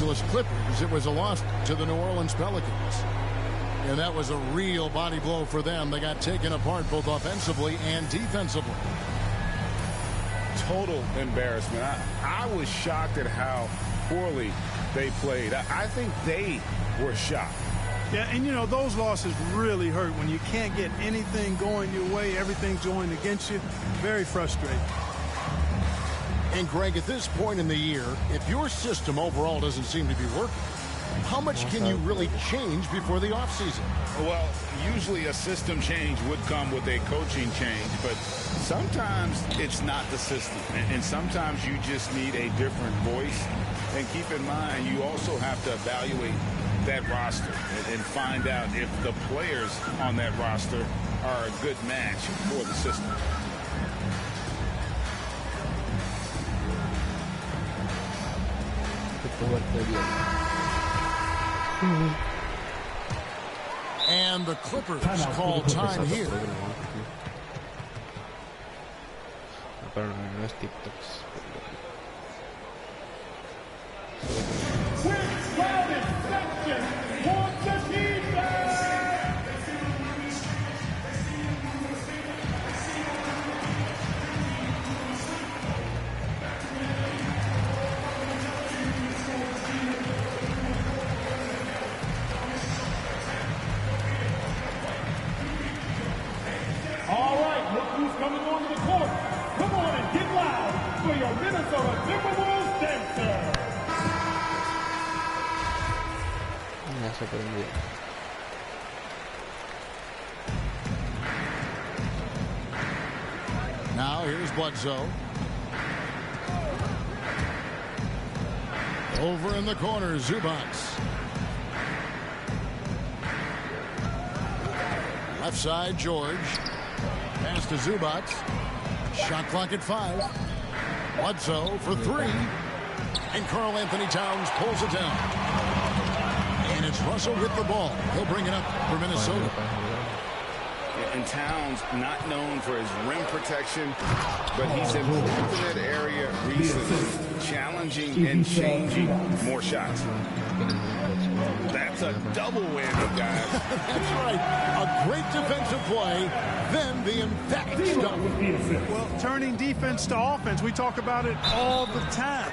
Angeles Clippers, it was a loss to the New Orleans Pelicans. And that was a real body blow for them. They got taken apart both offensively and defensively. Total embarrassment. I was shocked at how poorly they played. I think they were shocked. Yeah, and, you know, those losses really hurt when you can't get anything going your way. Everything's going against you. Very frustrating. And, Greg, at this point in the year, if your system overall doesn't seem to be working, how much can you really change before the offseason? Well, usually a system change would come with a coaching change, but sometimes it's not the system. And sometimes you just need a different voice. And keep in mind, you also have to evaluate that roster and find out if the players on that roster are a good match for the system. And the Clippers call time here. All right, look who's coming onto the court. Come on and get loud for your Minnesota Timberwolves dancer. Now here's Bledsoe. Over in the corner, Zubats. Left side, George. Pass to Zubats. Shot clock at 5. Bledsoe for 3. And Karl Anthony Towns pulls it down. And it's Russell with the ball. He'll bring it up for Minnesota. And Towns, not known for his rim protection, but he's improved in that area recently, challenging and changing more shots. That's a double whammy, guys. That's right. A great defensive play, then the emphatic stop. Well, turning defense to offense, we talk about it all the time.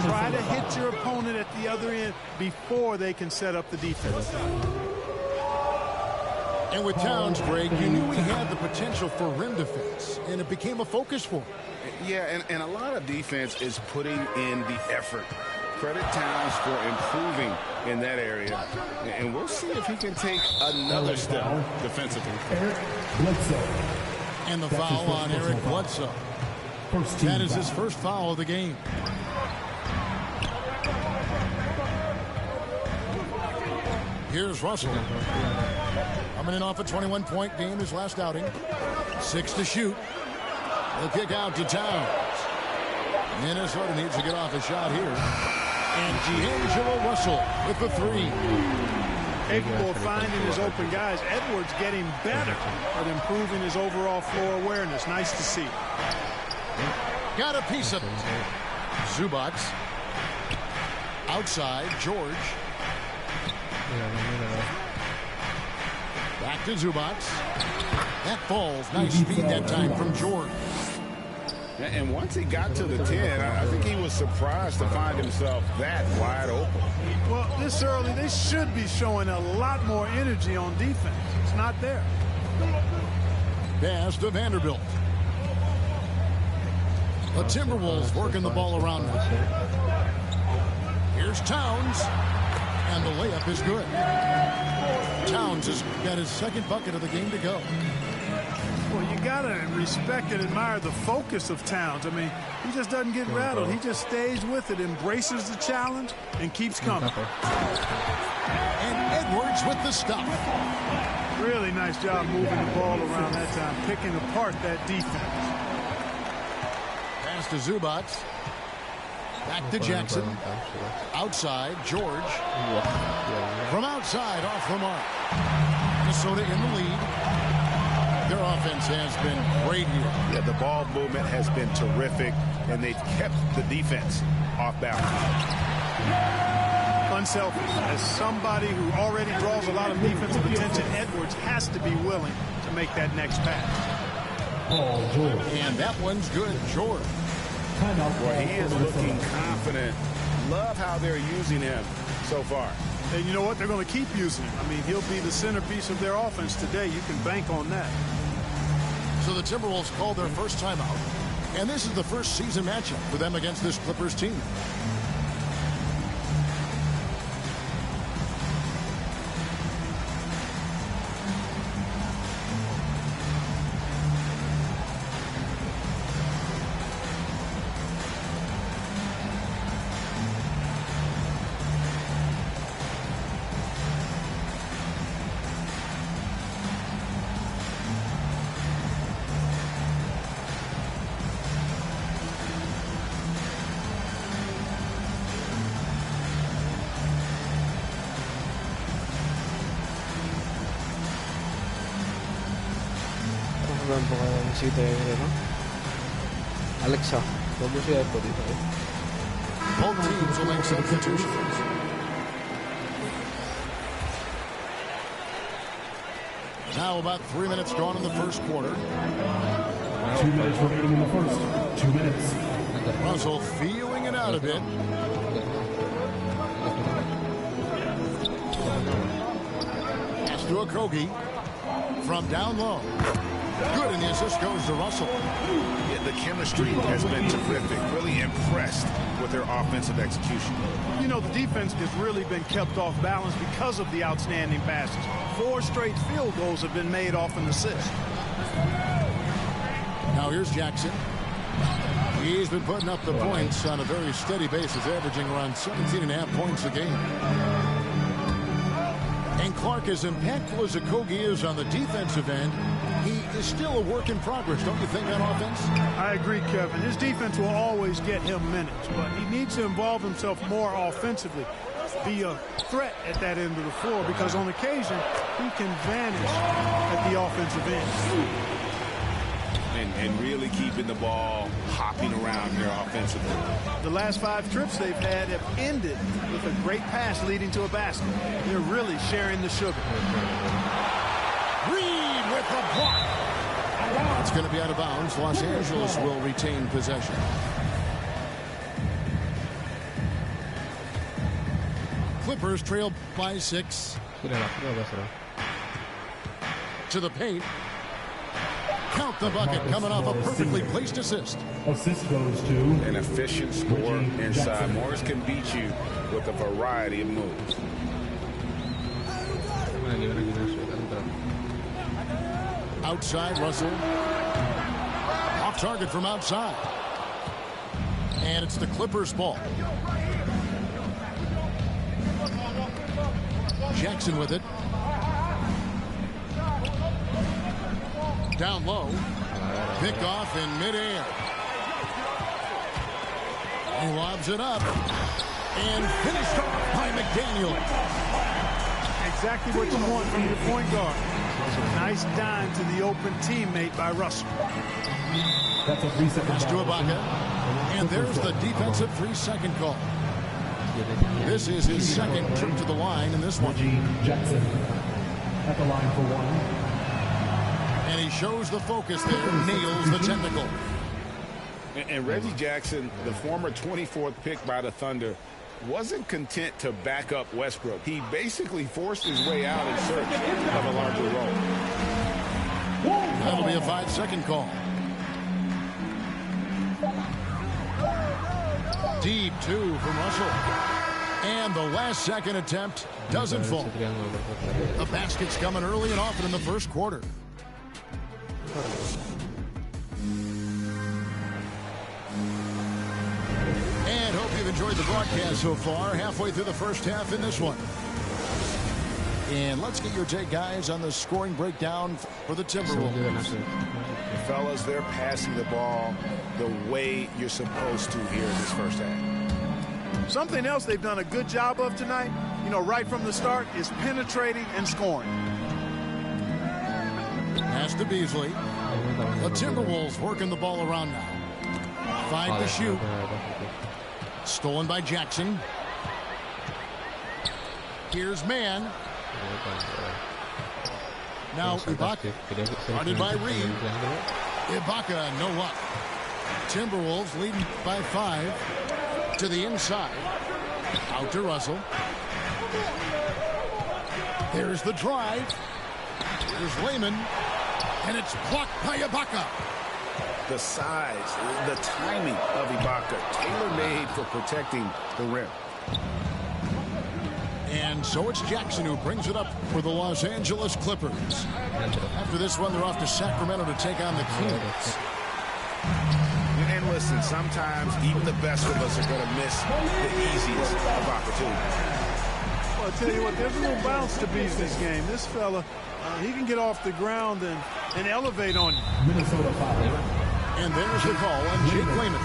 Try to hit your opponent at the other end before they can set up the defense. And with Towns, Greg, you knew he had the potential for rim defense, and it became a focus for him. Yeah, and a lot of defense is putting in the effort. Credit Towns for improving in that area. And we'll see if he can take another step defensively. And the foul on Eric Bledsoe. That is his first foul of the game. Here's Russell. Coming in off a 21-point game his last outing. 6 to shoot. He'll kick out to Towns. Minnesota needs to get off a shot here. And D'Angelo Russell with the 3. Capable of finding his open guys. Edwards getting better at improving his overall floor awareness. Nice to see. Got a piece of it. Zubats. Outside, George. Back to Zubats. That falls. Nice speed that time from George. And once he got to the 10, I think he was surprised to find himself that wide open. Well, this early, they should be showing a lot more energy on defense. It's not there. Pass to Vanderbilt. The Timberwolves working the ball around them. Here's Towns. And the layup is good. Towns has got his second bucket of the game to go. Well, you got to respect and admire the focus of Towns. I mean, he just doesn't get rattled. He just stays with it, embraces the challenge, and keeps coming. And Edwards with the stop. Really nice job moving the ball around that time, picking apart that defense. Pass to Zubats. Back to Jackson. Outside, George. From outside, off the mark. Minnesota in the lead. Their offense has been great here. Yeah, the ball movement has been terrific, and they've kept the defense off balance. unselfish. As somebody who already draws a lot of defensive attention, Edwards has to be willing to make that next pass. And that one's good, George. Well, he is looking confident. Love how they're using him so far. And you know what? They're going to keep using him. I mean, he'll be the centerpiece of their offense today. You can bank on that. So the Timberwolves called their first timeout. And this is the first season matchup for them against this Clippers team. Alexa, vamos a ir por ahí. Both teams will make substitutions. Now about 3 minutes gone in the first quarter. 2 minutes remaining in the first. 2 minutes. Russell feeling it out a bit. Pass to Okogie from down low. Good, and the assist goes to Russell. Yeah, the chemistry has been terrific. Really impressed with their offensive execution. You know, the defense has really been kept off balance because of the outstanding passes. 4 straight field goals have been made off an assist. Now here's Jackson. He's been putting up the points on a very steady basis, averaging around 17.5 points a game. And Clark, as impactful as Okogie is on the defensive end, he is still a work in progress, don't you think, on offense? I agree, Kevin. His defense will always get him minutes, but he needs to involve himself more offensively. Be a threat at that end of the floor, because on occasion, he can vanish at the offensive end. And really keeping the ball hopping around here offensively. The last 5 trips they've had have ended with a great pass leading to a basket. They're really sharing the sugar. Reed with the block. It's going to be out of bounds. Los Angeles will retain possession. Clippers trail by 6. To the paint. Count the bucket, coming off a perfectly placed assist. Assist goes to An efficient score inside. Morris can beat you with a variety of moves. Outside, Russell. Off target from outside. And it's the Clippers' ball. Jackson with it. Down low. Pick off in midair. He lobs it up. And finished off by McDaniel. Exactly what you want from your point guard. Nice dime to the open teammate by Russell. That's a 3-second Pass to Ibaka. And there's the defensive 3-second call. This is his second trip to the line in this one. Jackson at the line for 1. And he shows the focus there, nails the technical. And Reggie Jackson, the former 24th pick by the Thunder, wasn't content to back up Westbrook. He basically forced his way out in search of a larger role. That'll be a 5-second call. Deep 2 from Russell. And the last second attempt doesn't fall. The basket's coming early and often in the first quarter. And hope you've enjoyed the broadcast so far. Halfway through the first half in this one. And let's get your take, guys, on the scoring breakdown for the Timberwolves. Fellas, they're passing the ball the way you're supposed to here in this first half. Something else they've done a good job of tonight, you know, right from the start, is penetrating and scoring. Pass to Beasley. The Timberwolves working the ball around now. 5 to shoot. Stolen by Jackson. Here's man. Now Ibaka, guarded by Reed. Ibaka, no luck. Timberwolves leading by 5 to the inside. Out to Russell. There's the drive. There's Layman. And it's blocked by Ibaka. The size, the timing of Ibaka, tailor-made for protecting the rim. And so it's Jackson who brings it up for the Los Angeles Clippers. After this one, they're off to Sacramento to take on the Kings. And listen, sometimes even the best of us are going to miss the easiest of opportunities. Well, I'll tell you what, there's a little bounce to Beasley's game. This fella, he can get off the ground and elevate on you. And there's the call on Jake Layman.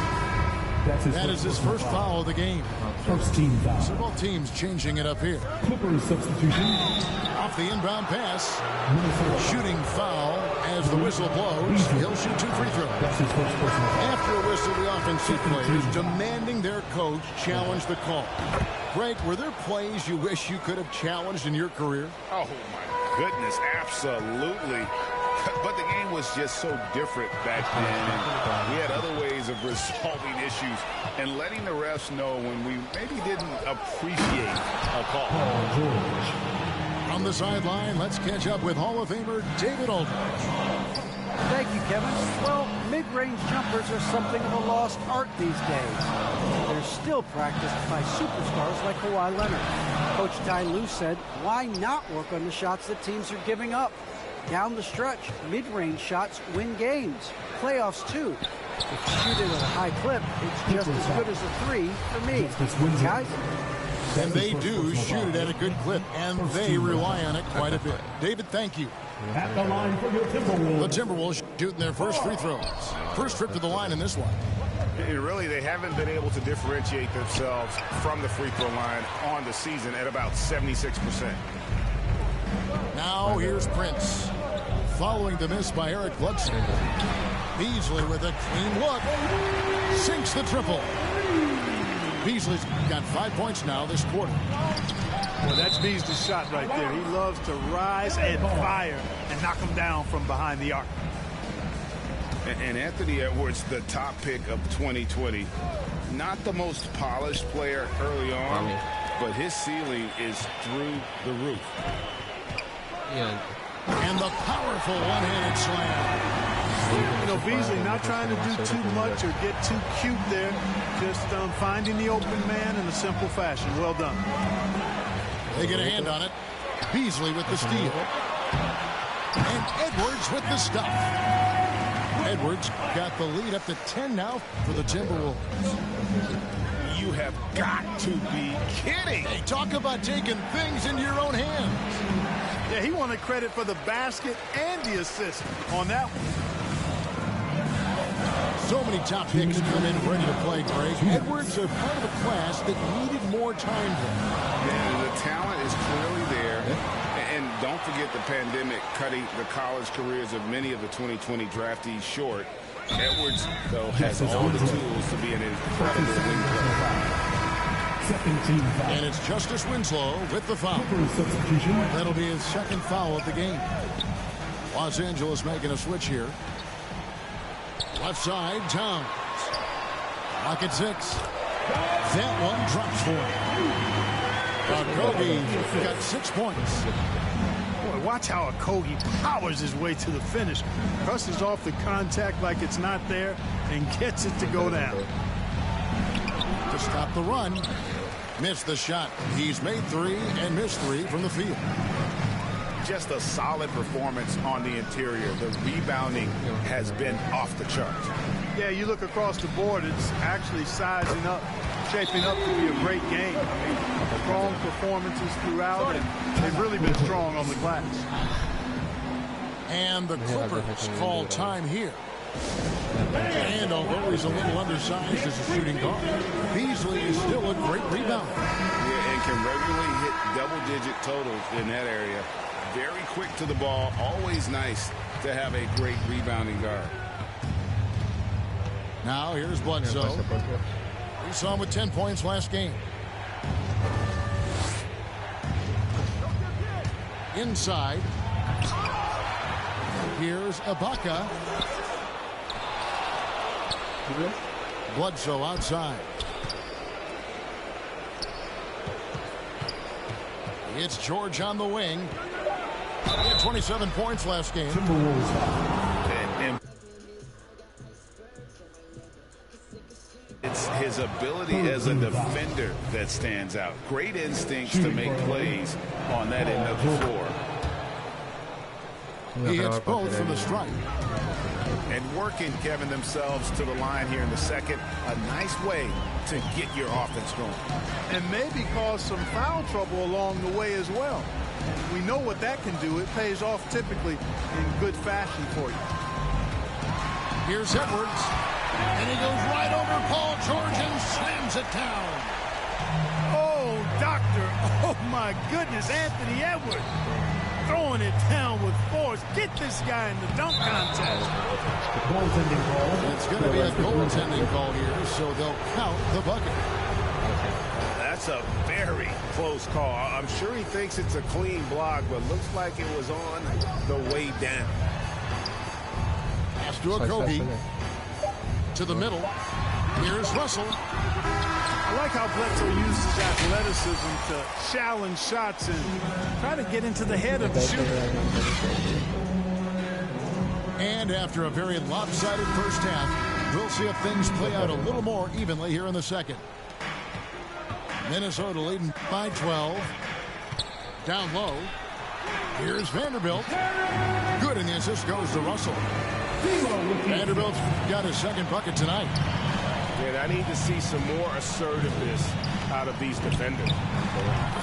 That is his first foul of the game. First team foul. Several teams changing it up here. Clippers substitution. Off the inbound pass. Shooting foul as the whistle blows. He'll shoot 2 free throws. That's his first personal foul. After a whistle, the offensive players demanding their coach challenge the call. Greg, were there plays you wish you could have challenged in your career? Oh, my goodness, absolutely. But the game was just so different back then, and we had other ways of resolving issues and letting the refs know when we maybe didn't appreciate a call. On the sideline, let's catch up with Hall of Famer David Aldridge. Thank you, Kevin. Well, mid-range jumpers are something of a lost art these days. They're still practiced by superstars like Kawhi Leonard. Coach Ty Lue said, why not work on the shots that teams are giving up? Down the stretch, mid-range shots win games. Playoffs, too. If you shoot it at a high clip, it's just as good as a 3 for me. Guys? And they do shoot it at a good clip, and they rely on it quite a bit. David, thank you. At the line for your Timberwolves. The Timberwolves shooting their first free throws. First trip to the line in this one. Really, they haven't been able to differentiate themselves from the free throw line on the season at about 76%. Now here's Prince. Following the miss by Eric Bledsoe. Beasley with a clean look. Sinks the triple. Beasley's got 5 points now this quarter. Well, that's Beasley's shot right there. He loves to rise and fire and knock him down from behind the arc. And Anthony Edwards, the top pick of 2020, not the most polished player early on, but his ceiling is through the roof. Yeah. And the powerful one-handed slam. You know, Beasley not trying to do too much or get too cute there. Just finding the open man in a simple fashion. Well done. They get a hand on it. Beasley with the steal. And Edwards with the stuff. Edwards got the lead up to 10 now for the Timberwolves. You have got to be kidding. Hey, talk about taking things into your own hands. Yeah, he wanted credit for the basket and the assist on that one. So many top picks come in ready to play, Greg. Edwards are part of a class that needed more time. Yeah, the talent is clearly there. And don't forget the pandemic cutting the college careers of many of the 2020 draftees short. Edwards, though, has all the tools to be an incredible wing player. Second team foul. And it's Justice Winslow with the foul. Substitution. That'll be his second foul of the game. Los Angeles making a switch here. Left side, Towns. Lock at 6. That one drops for him. Kogi got 6 points. Boy, watch how Kogi powers his way to the finish. Crosses off the contact like it's not there and gets it to go down. To stop the run. Missed the shot. He's made 3 and missed 3 from the field. Just a solid performance on the interior. The rebounding has been off the charts. Yeah, you look across the board, it's actually sizing up, shaping up to be a great game. I mean, strong performances throughout, and they've really been strong on the glass. And the Clippers call time here. And although he's a little undersized as a shooting guard, Beasley is still a great rebounder. Yeah, and can regularly hit double-digit totals in that area. Very quick to the ball. Always nice to have a great rebounding guard. Now here's Bledsoe. We saw him with 10 points last game. Inside. Here's Ibaka. Bledsoe outside. It's George on the wing. He had 27 points last game. And it's his ability as a defender that stands out. Great instincts to make plays on that end of the floor. He hits both from the strike. And working, Kevin, themselves to the line here in the second. A nice way to get your offense going. And maybe cause some foul trouble along the way as well. We know what that can do. It pays off typically in good fashion for you. Here's Edwards. And he goes right over Paul George and slams it down. Oh, doctor. Oh, my goodness. Anthony Edwards throwing it down with force. Get this guy in the dunk contest. It's going to be a goaltending call here, so they'll count the bucket. That's a very close call. I'm sure he thinks it's a clean block, but looks like it was on the way down. Pass to Okogie. To the middle. Here's Russell. I like how Bledsoe uses athleticism to challenge shots and try to get into the head of the shooter. And after a very lopsided first half, we'll see if things play out a little more evenly here in the second. Minnesota leading by 12. Down low. Here's Vanderbilt. Good, and the assist goes to Russell. Vanderbilt's got his second bucket tonight. And I need to see some more assertiveness out of these defenders.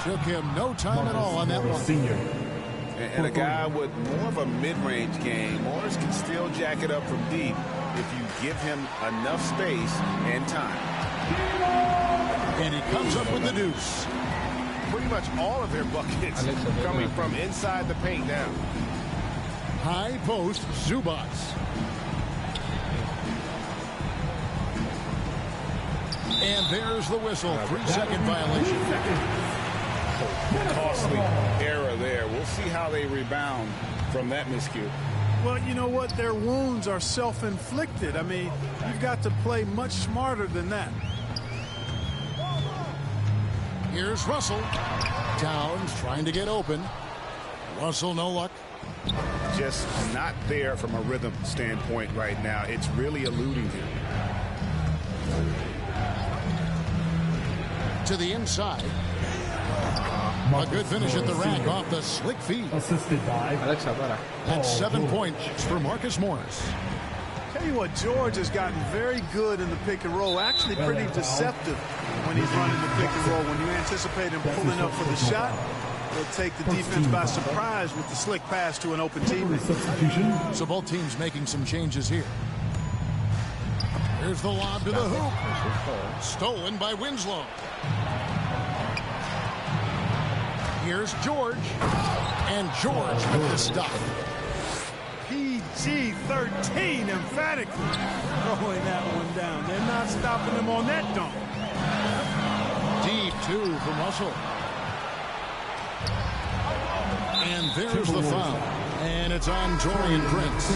Took him no time at all on that one. And a guy with more of a mid-range game, Morris can still jack it up from deep if you give him enough space and time. And he comes up with the deuce. Pretty much all of their buckets coming from inside the paint now. High post, Zubats. And there's the whistle. 3-second violation. Costly error there. We'll see how they rebound from that miscue. Well, you know what? Their wounds are self-inflicted. I mean, you've got to play much smarter than that. Here's Russell. Downs trying to get open. Russell, no luck. Just not there from a rhythm standpoint right now. It's really eluding him. To the inside. A good finish at the rack off the slick feed. Assisted by That's 7 points for Marcus Morris. Tell you what, George has gotten very good in the pick and roll. Actually pretty deceptive when he's running the pick and roll. When you anticipate him pulling up for the shot, he'll take the defense by surprise with the slick pass to an open teammate. So both teams making some changes here. Here's the lob to the hoop. Stolen by Winslow. Here's George. And George with the stop. PG-13 emphatically throwing that one down. They're not stopping him on that dunk. Deep two from Russell. And there's the foul. And it's on Taurean Prince.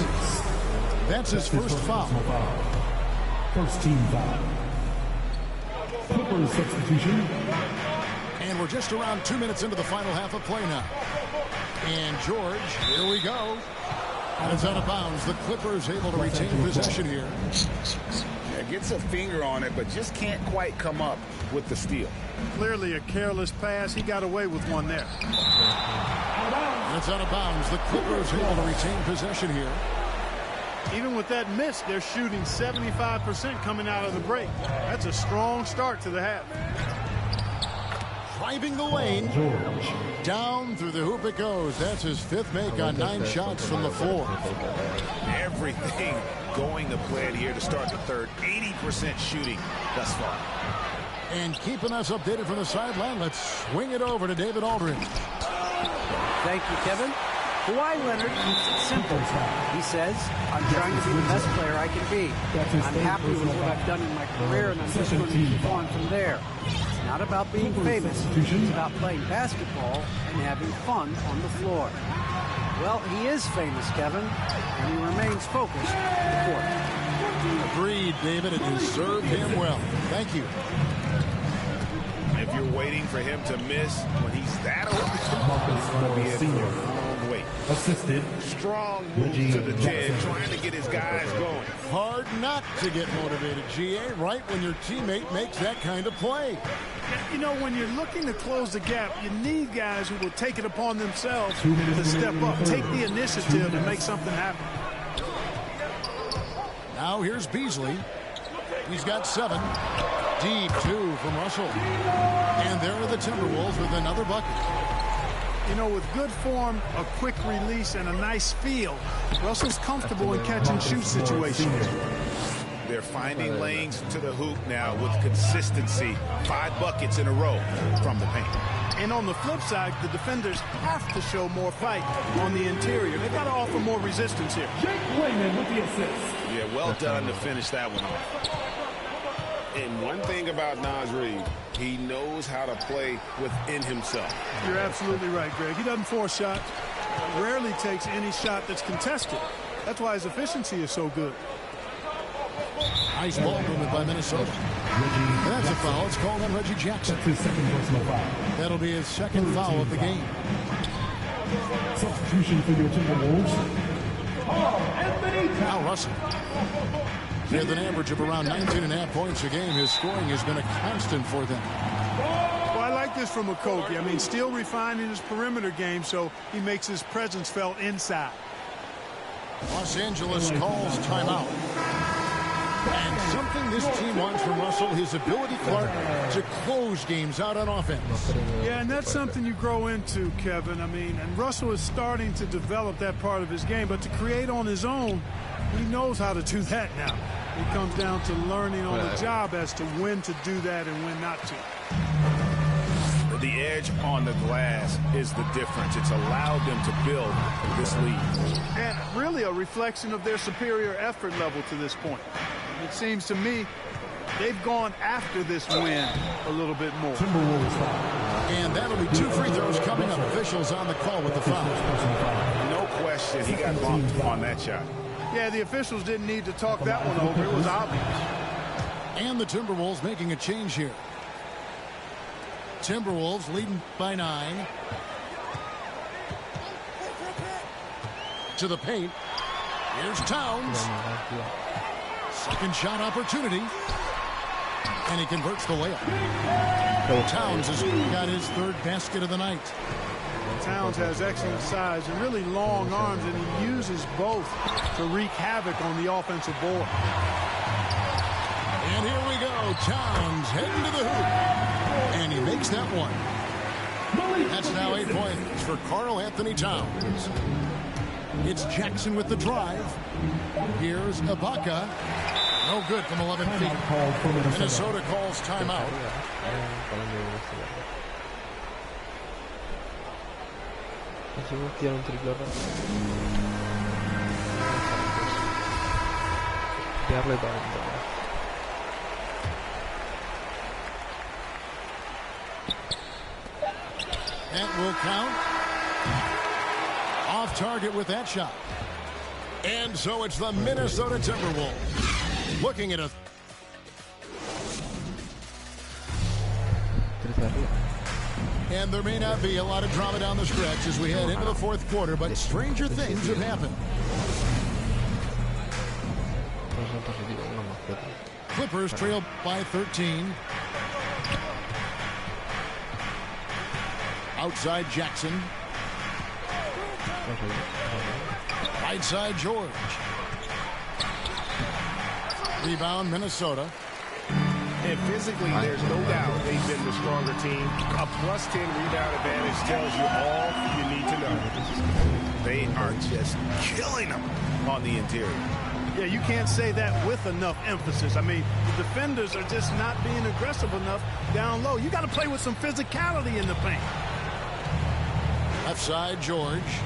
That's his first foul. First team foul. Clippers substitution. And we're just around 2 minutes into the final half of play now. And George, here we go. And it's out of bounds. The Clippers able to retain possession here. Yeah, gets a finger on it, but just can't quite come up with the steal. Clearly a careless pass. He got away with one there. And it's out of bounds. The Clippers able to retain possession here. Even with that miss, they're shooting 75% coming out of the break. That's a strong start to the half. Driving the lane. Down through the hoop it goes. That's his fifth make on 9 shots from the floor. Everything going to plan here to start the third. 80% shooting thus far. And keeping us updated from the sideline, let's swing it over to David Aldridge. Thank you, Kevin. Kawhi Leonard keeps it simple. He says, I'm trying to be the best player I can be. I'm happy with what I've done in my career, and I'm just going to keep on from there. It's not about being famous. It's about playing basketball and having fun on the floor. Well, he is famous, Kevin, and he remains focused on the court. Agreed, David. It has served him well. Thank you. If you're waiting for him to miss when he's that open, he's going to be in for a long wait. Assisted. Strong move to the 10, trying to get his guys going. Hard not to get motivated, GA, right when your teammate makes that kind of play. You know, when you're looking to close the gap, you need guys who will take it upon themselves to step up, take the initiative, and make something happen. Now here's Beasley. He's got 7. Deep 2 from Russell. And there are the Timberwolves with another bucket. You know, with good form, a quick release, and a nice feel, Russell's comfortable in catch-and-shoot situations. They're finding lanes to the hoop now with consistency. 5 buckets in a row from the paint. And on the flip side, the defenders have to show more fight on the interior. They've got to offer more resistance here. Jake Wayman with the assist. Yeah, well done to finish that one off. And one thing about Naz Reid, he knows how to play within himself. You're absolutely right, Greg. He doesn't force shots. Rarely takes any shot that's contested. That's why his efficiency is so good. Nice ball movement by Minnesota. And that's a foul. It's called on Reggie Jackson. His second personal foul. That'll be his second foul of the game. Substitution for your Timberwolves. Now Russell. With an average of around 19.5 points a game, his scoring has been a constant for them. Well, I like this from Okogie. I mean, still refining his perimeter game, so he makes his presence felt inside. Los Angeles calls timeout. And something this team wants from Russell, his ability, Clark, to close games out on offense. Yeah, and that's something you grow into, Kevin. I mean, and Russell is starting to develop that part of his game, but to create on his own, he knows how to do that now. It comes down to learning on the job as to when to do that and when not to. The edge on the glass is the difference. It's allowed them to build this lead. And really a reflection of their superior effort level to this point. It seems to me they've gone after this win a little bit more. And that'll be 2 free throws coming up. Officials on the call with the foul. No question, he got bumped on that shot. Yeah, the officials didn't need to talk that one over. It was obvious. And the Timberwolves making a change here. Timberwolves leading by 9. To the paint. Here's Towns. Second shot opportunity. And he converts the layup. Towns has got his 3rd basket of the night. Towns has excellent size and really long arms, and he uses both to wreak havoc on the offensive board. And here we go. Towns heading to the hoop. And he makes that one. That's now 8 points for Karl Anthony Towns. It's Jackson with the drive. Here's Ibaka. No good from 11 feet. Minnesota calls timeout. That will count. Off target with that shot. And so it's the Minnesota Timberwolves looking at a... And there may not be a lot of drama down the stretch as we head into the 4th quarter, but stranger things have happened. Clippers trail by 13. Outside Jackson. Right side George. Rebound Minnesota. And physically, there's no doubt they've been the stronger team. A +10 rebound advantage tells you all you need to know. They are just killing them on the interior. Yeah, you can't say that with enough emphasis. I mean, the defenders are just not being aggressive enough down low. You got to play with some physicality in the paint. Left side George.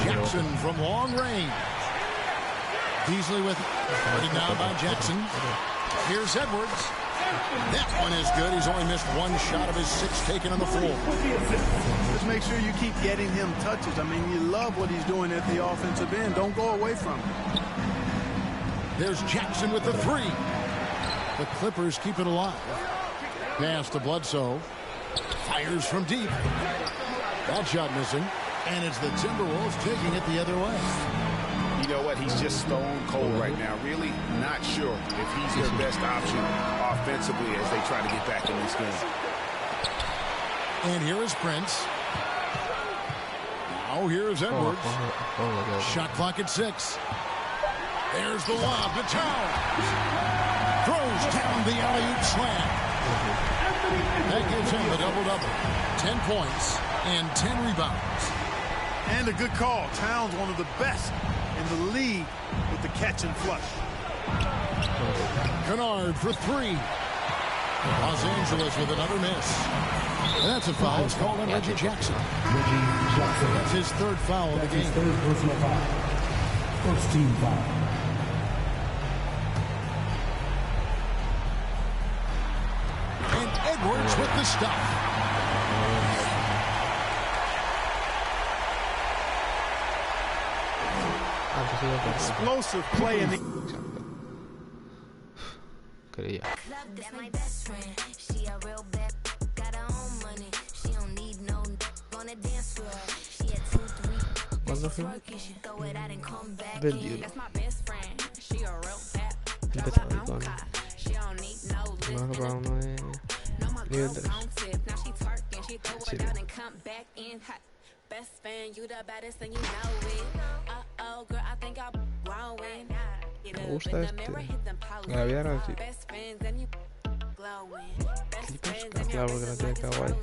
Jackson from long range. Beasley with it now by Jackson. Here's Edwards. That one is good. He's only missed one shot of his 6 taken on the floor. Just make sure you keep getting him touches. I mean, you love what he's doing at the offensive end. Don't go away from him. There's Jackson with the 3. The Clippers keep it alive. Pass to Bledsoe. Fires from deep. That shot missing. And it's the Timberwolves taking it the other way. You know what? He's just stone cold right now. Really not sure if he's their best option offensively as they try to get back in this game. And here is Prince. Now here is Edwards. Shot clock at 6. There's the lob to Towns. Throws down the alley-oop slam. That gives him a double-double. 10 points and 10 rebounds. And a good call. Towns, one of the best in the league with the catch and flush. Kennard for 3. Los Angeles with another miss. And that's a foul. It's called on Reggie Jackson. That's his 3rd foul of the game. Third personal foul. First team foul. And Edwards with the stop. Explosive play in the... Quería. ¿Cuándo fue? 21. Empezaba ahí con Mark Brown nivel 3. Sí. Best fan, you the baddest and you know it. Oh, girl, I think I'm growing. Me gusta este. La vida era así. Claro, porque no tiene kawaii.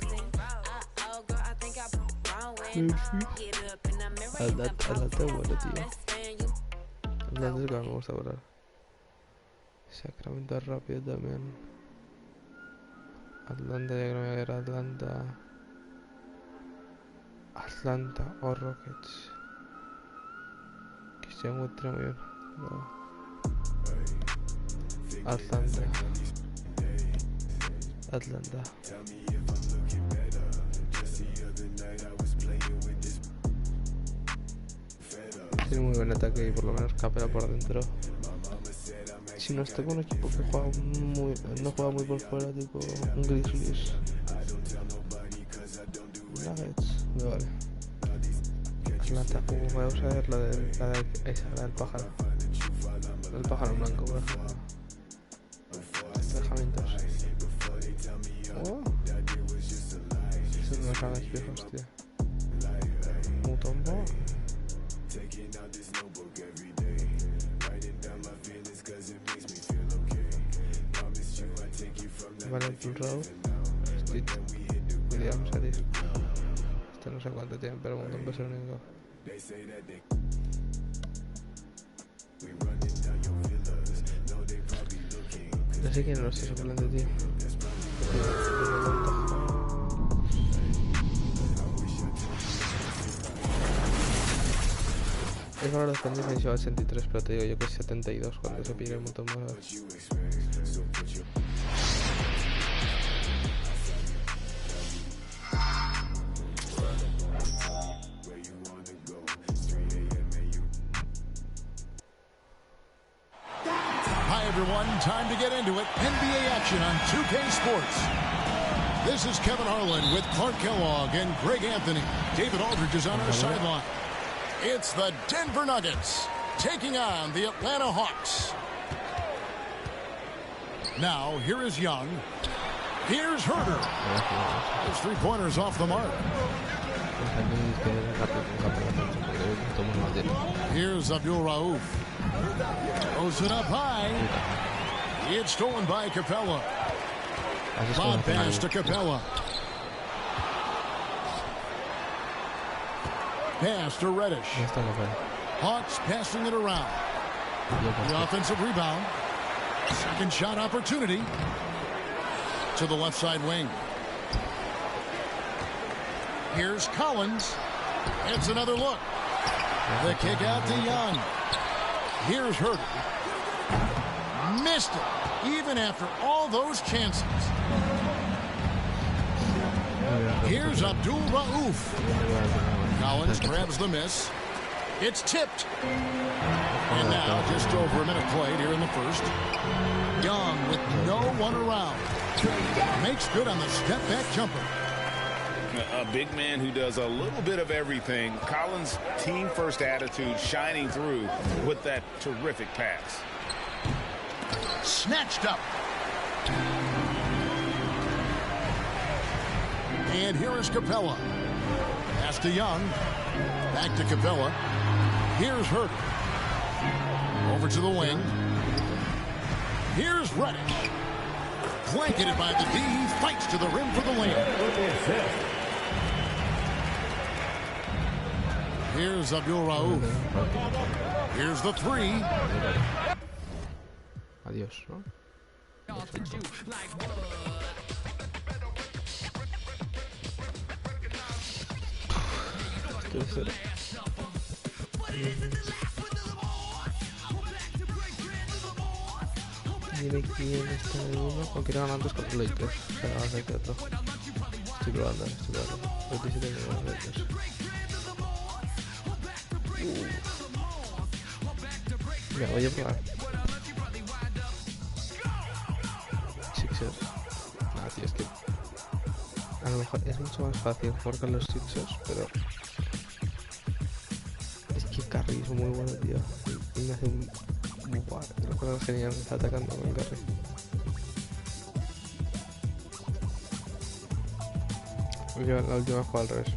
Atlanta es bueno, tío. Atlanta es que me gusta volar. Sacramento es rápido también. Atlanta, ya que no voy a ver Atlanta. Atlanta o Rockets. Que se encuentra muy bien. No. Atlanta. Tiene muy buen ataque y por lo menos capera por dentro. Si no está con un equipo que juega muy, no juega muy por fuera, tipo un Grizzlies. Nuggets, me vale. Atlanta, voy a usar la del pájaro. El pájaro blanco, por ejemplo. Dejamientos. Oh. Eso no sabe espejos, tío. Mutombo. Vale, el Road. Williams, tío. Este no sé cuánto tiene, pero un montón de personas. No sé quién lo está suplente, tío. Es valor defendido y se va a 83, pero te digo yo que es 72 cuando se pide un montón más. Everyone, time to get into it. NBA action on 2K Sports. This is Kevin Harlan with Clark Kellogg and Greg Anthony. David Aldridge is on our sideline. It's the Denver Nuggets taking on the Atlanta Hawks. Now, here is Young. Here's Herter. His 3-pointers off the mark. Here's Abdul Rauf. Throws it up high. It's stolen by Capella. Lob pass to Capella. Pass to Reddish. Hawks passing it around. The offensive rebound. Second shot opportunity. To the left side wing. Here's Collins. It's another look. The kick out to Young. Here's Herter. Missed it, even after all those chances. Here's Abdul Rauf. Collins grabs the miss. It's tipped. And now just over a minute played here in the first. Young with no one around. Makes good on the step-back jumper. A big man who does a little bit of everything. Collins' team-first attitude shining through with that terrific pass. Snatched up. And here is Capella. Pass to Young. Back to Capella. Here's Hurd. Over to the wing. Here's Reddish. Blanketed by the D. He fights to the rim for the layup. Here's Abdul Rauf. Here's the three. Adiós, ¿no? Tercero. Tiene quién está de uno. O quiere ganar antes con los Lakers. O sea, va a ser que otro. Estoy probando. 27 millones de Lakers. Mira, voy a probar. Sixers. Ah, tío, es que a lo mejor es mucho más fácil jugar con los Sixers, pero es que Curry es muy bueno, tío. Y me hace un... Buah, creo que es genial, me está atacando con Curry. La última jugada al revés.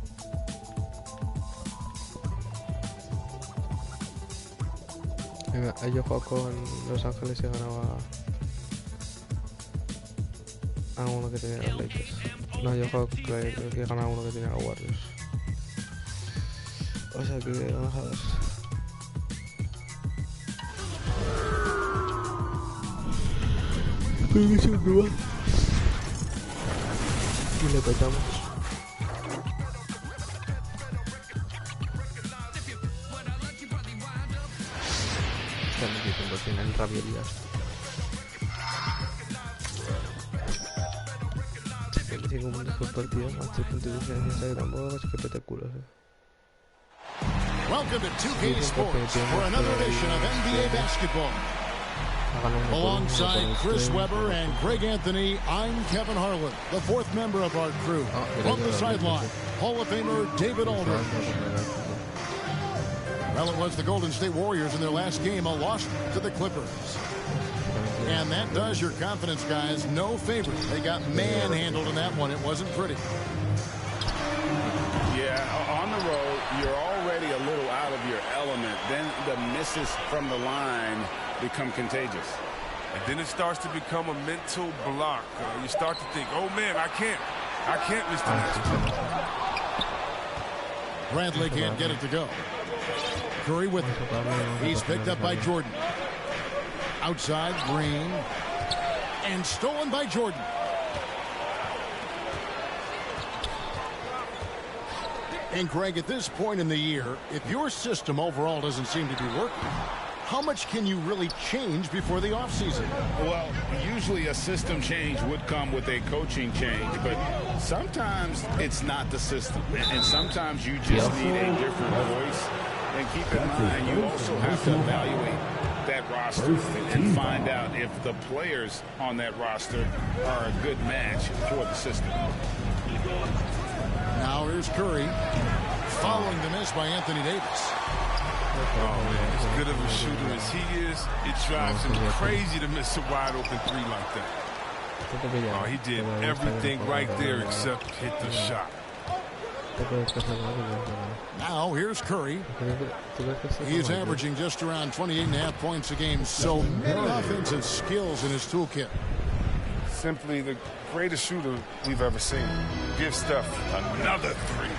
Yo juego con Los Ángeles y ganaba a uno que tenía los Lakers. No, yo juego creo que ganaba uno que tenía los Warriors. O sea que vamos a ver. Y le petamos. En rabierías. 25 puntos por partido, más 3 puntos de diferencia, que tampoco es que pete culos, Welcome to 2K Sports for another edition of NBA basketball. Alongside Chris Webber and Greg Anthony, I'm Kevin Harlan, the fourth member of our crew. From the sideline, Hall of Famer David Aldridge. Well, it was the Golden State Warriors in their last game, a loss to the Clippers. And that does your confidence, guys, no favor. They got manhandled in that one. It wasn't pretty. Yeah, on the road, you're already a little out of your element. Then the misses from the line become contagious. And then it starts to become a mental block. You start to think, oh, man, I can't miss the next one. Bradley can't get it to go. Curry with it. He's picked up by Jordan. Outside, Green. And stolen by Jordan. And Greg, at this point in the year, if your system overall doesn't seem to be working, how much can you really change before the offseason? Well, usually a system change would come with a coaching change, but sometimes it's not the system. And sometimes you just need a different voice. And keep in mind, you also have to evaluate that roster and find out if the players on that roster are a good match for the system. Now here's Curry, following the miss by Anthony Davis. Oh, man, as good of a shooter as he is, it drives him crazy to miss a wide-open three like that. Oh, he did everything right there except hit the shot. Now here's Curry. He's averaging just around 28.5 points a game, so many offensive skills in his toolkit. Simply the greatest shooter we've ever seen. Give Steph another three.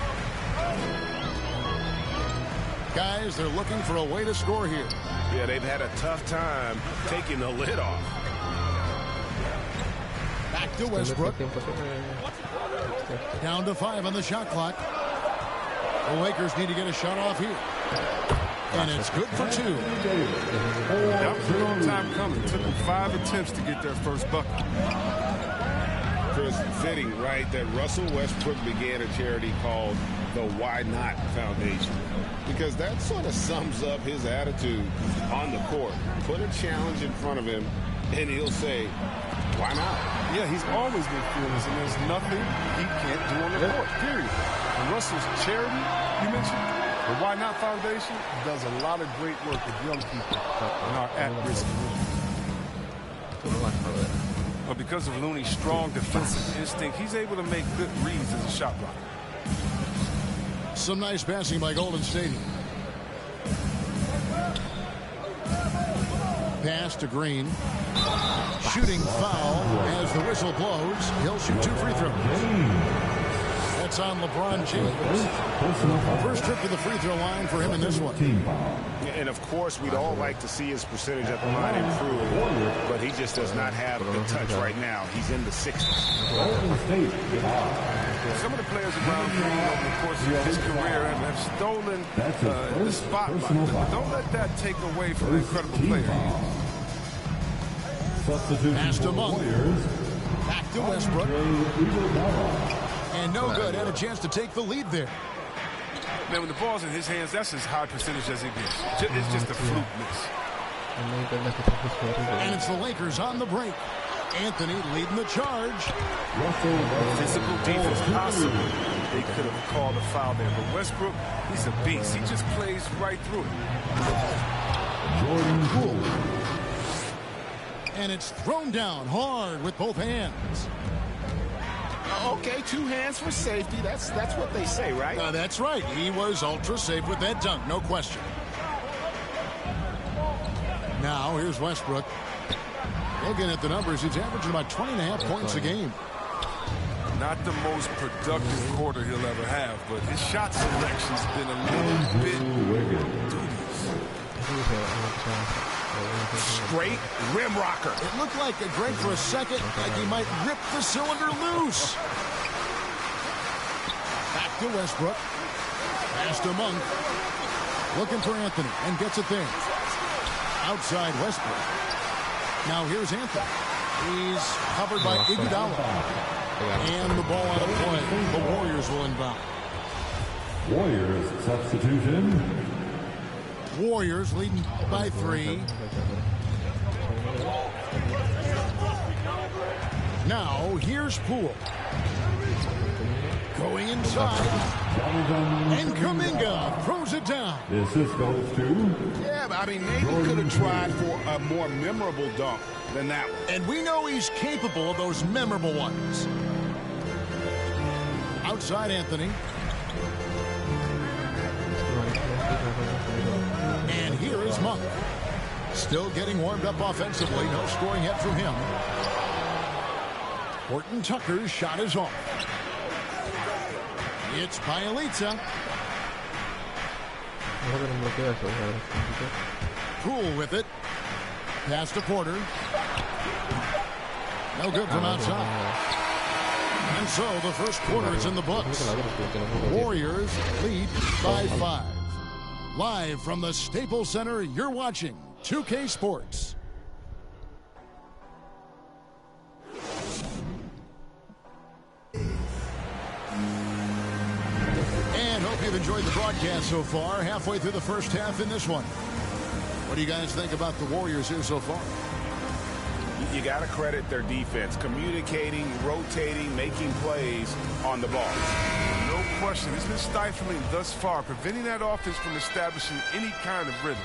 Guys, they're looking for a way to score here. Yeah, they've had a tough time taking the lid off. Back to Westbrook. Down to 5 on the shot clock. The Lakers need to get a shot off here. And it's good for 2. That was a long time coming. It took them 5 attempts to get their first bucket. Chris, fitting, right, that Russell Westbrook began a charity called the Why Not Foundation, because that sort of sums up his attitude on the court. Put a challenge in front of him, and he'll say, why not? Yeah, he's always been fearless, and there's nothing he can't do on the court, period. And Russell's charity, you mentioned, the Why Not Foundation, does a lot of great work with young people and our at-risk youth. But because of Looney's strong defensive instinct, he's able to make good reads as a shot blocker. Some nice passing by Golden State. Pass to Green. Shooting foul as the whistle blows. He'll shoot 2 free throws. That's on LeBron James. First trip to the free throw line for him in this one. And of course, we'd all like to see his percentage at the line improve, but he just does not have the touch right now. He's in the 60s. Some of the players around Green over the course of his career have stolen the spotlight. But don't let that take away from the incredible player he is. Pass to Monk. Back to Westbrook. And no good. Had a chance to take the lead there. Man, when the ball's in his hands, that's as high percentage as it gets. It's just a fluke miss. And it's the Lakers on the break. Anthony leading the charge. Physical defense possible. They could have called a foul there, but Westbrook, he's a beast. He just plays right through it. Jordan Poole. And it's thrown down hard with both hands. Okay, 2 hands for safety. That's what they say, right? That's right. He was ultra safe with that dunk, no question. Now here's Westbrook. Looking at the numbers, he's averaging about 20.5 points a game. Not the most productive quarter he'll ever have, but his shot selection's been a little bit dubious. Straight rim rocker. It looked like a Greg for a second, like he might rip the cylinder loose. Back to Westbrook. Pass to Monk. Looking for Anthony and gets it there. Outside Westbrook. Now here's Anthony. He's covered by Iguodala. And the ball out of play. The Warriors will inbound. Warriors substitution. Warriors leading by 3. Now here's Poole. Going inside. And Kuminga throws it down. The assist goes to... Yeah, but I mean, maybe could have tried for a more memorable dunk than that one. And we know he's capable of those memorable ones. Outside Anthony. And here is Monk. Still getting warmed up offensively. No scoring yet from him. Horton Tucker's shot is off. It's Bielitsa. Poole with it. Pass to Porter. No good from outside. And so the first quarter is in the books. Warriors lead by 5. Live from the Staples Center, you're watching 2K Sports. And hope you've enjoyed the broadcast so far. Halfway through the first half in this one. What do you guys think about the Warriors here so far? You got to credit their defense. Communicating, rotating, making plays on the ball. No question. It's been stifling thus far, preventing that offense from establishing any kind of rhythm.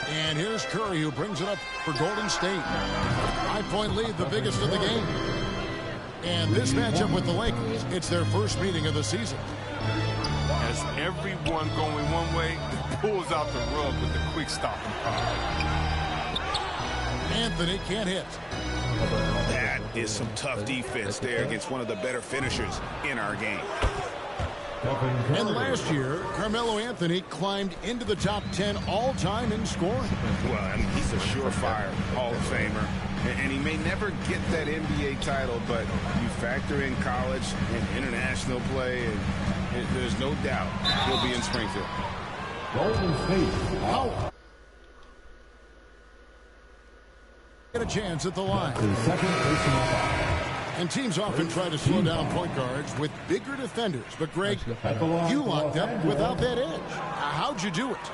And here's Curry, who brings it up for Golden State. 5-point lead, the biggest of the game. And this matchup with the Lakers, it's their first meeting of the season. As everyone going one way, it pulls out the rug with the quick stop and pop. Anthony can't hit. That is some tough defense there against one of the better finishers in our game. And last year, Carmelo Anthony climbed into the top 10 all-time in scoring. Well, I mean, he's a surefire Hall of Famer. And he may never get that NBA title, but you factor in college and international play, and there's no doubt he'll be in Springfield. Golden State. Oh. Get a chance at the line. The second personal foul. And teams often try to slow down point guards with bigger defenders. But, Greg, you locked up without that edge. How'd you do it?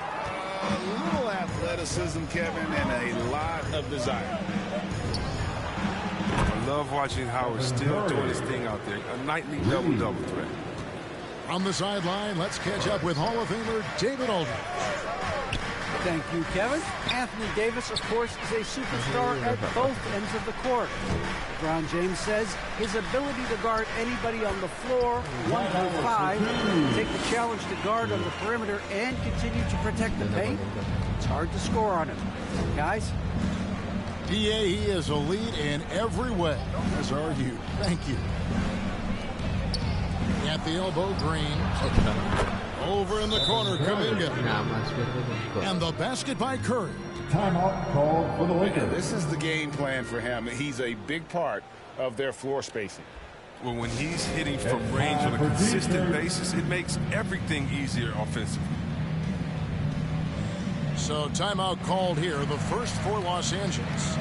A little athleticism, Kevin, and a lot of desire. I love watching Howard still doing his thing out there. A nightly double-double threat. On the sideline, let's catch up with Hall of Famer David Aldridge. Thank you, Kevin. Anthony Davis, of course, is a superstar at both ends of the court. LeBron James says his ability to guard anybody on the floor, 1 through 5, take the challenge to guard on the perimeter, and continue to protect the paint, it's hard to score on him. Guys? PA, he is elite in every way, as are you. Thank you. At the elbow, Green. Over in the corner, Kuminga. And the basket by Curry. Timeout called for the Lakers. This is the game plan for him. He's a big part of their floor spacing. Well, when he's hitting from range on a consistent basis, it makes everything easier offensively. So timeout called here, the first for Los Angeles.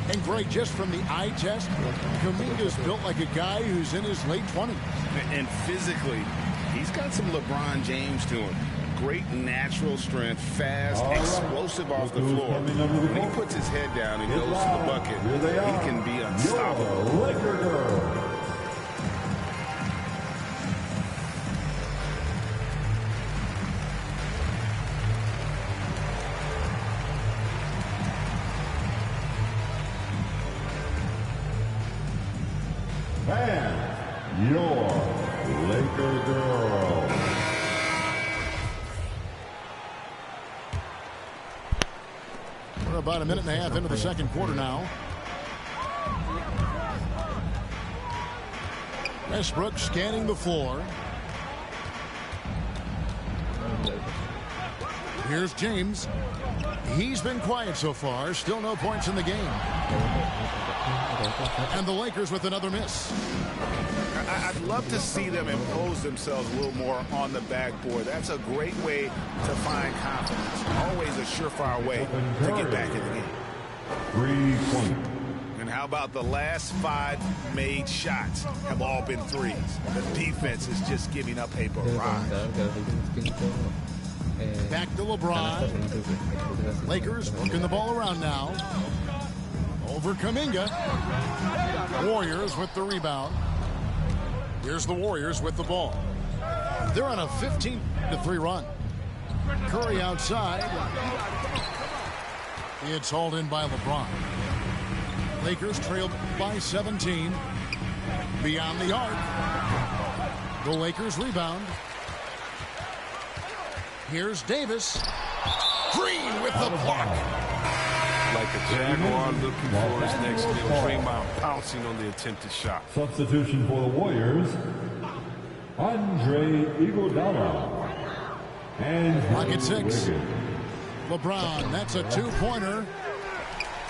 And Greg, just from the eye test, Kuminga's built like a guy who's in his late 20s. And physically, he's got some LeBron James to him. Great natural strength, fast, explosive off the floor. When he puts his head down and goes to the bucket, he can be unstoppable. Laker girl. And your Laker girl. We're about a minute and a half into the second quarter now. Westbrook scanning the floor. Here's James. He's been quiet so far. Still no points in the game. And the Lakers with another miss. I'd love to see them impose themselves a little more on the backboard. That's a great way to find confidence. Always a surefire way to get back in the game. 3-point. And how about the last 5 made shots have all been threes? The defense is just giving up a barrage. Back to LeBron. Lakers working the ball around now. Over Kuminga. Warriors with the rebound. Here's the Warriors with the ball. They're on a 15-3 run. Curry outside. It's hauled in by LeBron. Lakers trailed by 17. Beyond the arc. The Lakers rebound. Here's Davis. Green with the block. Like a Jaguar looking for his next meal. Draymond pouncing on the attempted shot. Substitution for the Warriors. Andre Iguodala. And Pocket 6. LeBron, that's a 2-pointer.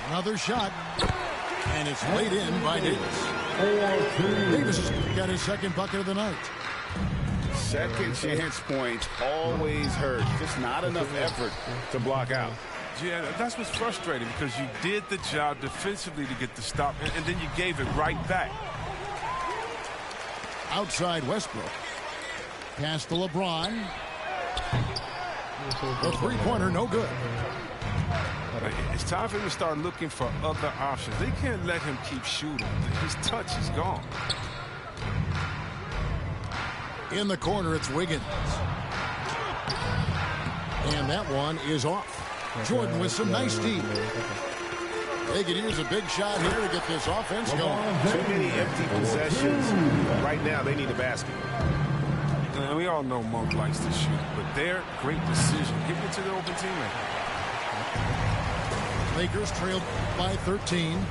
Another shot. And it's laid in by Davis. Davis has got his second bucket of the night. Second chance points always hurt. Just not enough effort to block out. Yeah, that's what's frustrating because you did the job defensively to get the stop, and then you gave it right back. Outside Westbrook. Pass to LeBron. The 3-pointer, no good. It's time for him to start looking for other options. They can't let him keep shooting. His touch is gone. In the corner, it's Wiggins. And that one is off. Jordan with some nice deep. They could use a big shot here to get this offense going. Too many empty possessions. Right now, they need a basket. And we all know Monk likes to shoot, but their great decision, give it to the open teammate. Lakers trailed by 13.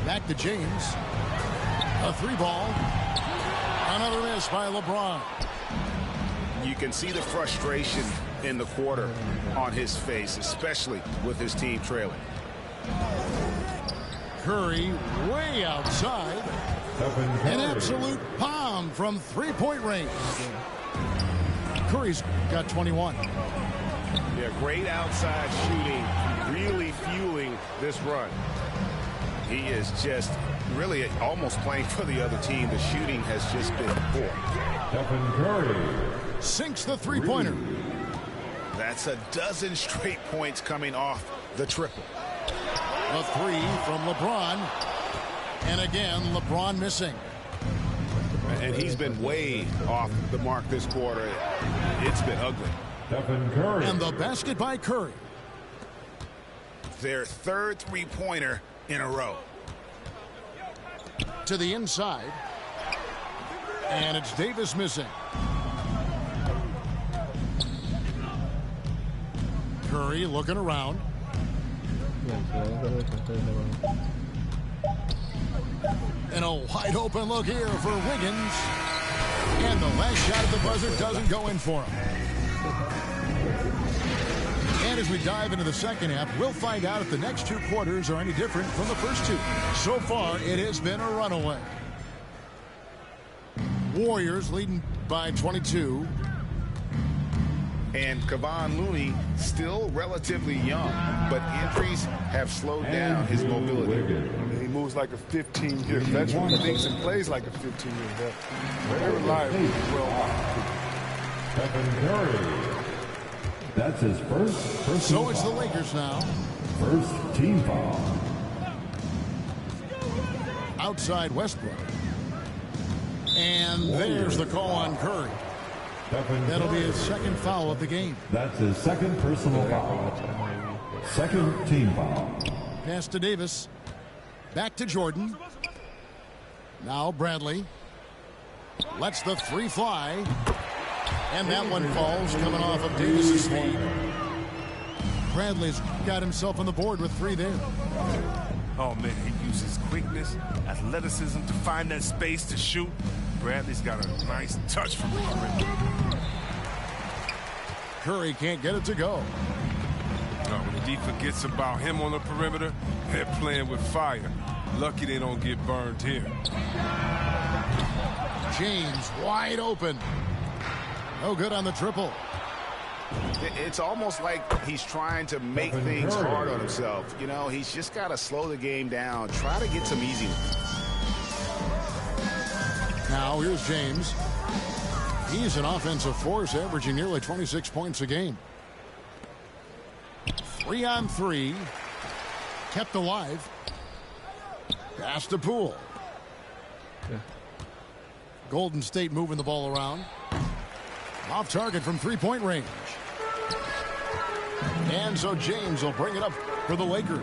Back to James. A 3-ball. Another miss by LeBron. You can see the frustration in the quarter on his face, especially with his team trailing. Curry way outside. An absolute bomb from three-point range. Curry's got 21. Yeah, great outside shooting, really fueling this run. He is just really almost playing for the other team. The shooting has just been poor. Stephen Curry Sinks the three-pointer. That's a dozen straight points coming off the triple. A three from LeBron. And again, LeBron missing. And he's been way off the mark this quarter. It's been ugly. Stephen Curry. And the basket by Curry. Their third three-pointer in a row. To the inside. And it's Davis missing. Curry looking around. And a wide open look here for Wiggins. And the last shot at the buzzer doesn't go in for him. And as we dive into the second half, we'll find out if the next two quarters are any different from the first two. So far, it has been a runaway. Warriors leading by 22. And Kevon Looney still relatively young, but injuries have slowed down his mobility. He moves like a 15-year veteran. He thinks and plays like a 15-year veteran. Very reliable. Stephen Curry. That's his first So it's the Lakers now. First team foul. Outside Westbrook. And there's the call on Curry. That'll be his second foul of the game. That's his second personal foul. Second team foul. Pass to Davis. Back to Jordan. Now Bradley. Lets the three fly. And that one falls coming off of Davis's feet. Bradley's got himself on the board with three there. Oh, man, he uses quickness, athleticism to find that space to shoot. Bradley's got a nice touch from the perimeter. Curry can't get it to go. When the D forgets about him on the perimeter, they're playing with fire. Lucky they don't get burned here. James wide open. No good on the triple. It's almost like he's trying to make things hard on himself. You know, he's just got to slow the game down. Try to get some easy ones. Now here's James. He's an offensive force, averaging nearly 26 points a game. 3-on-3. Kept alive. Pass to Poole. Golden State moving the ball around. Off target from three-point range. And so James will bring it up for the Lakers.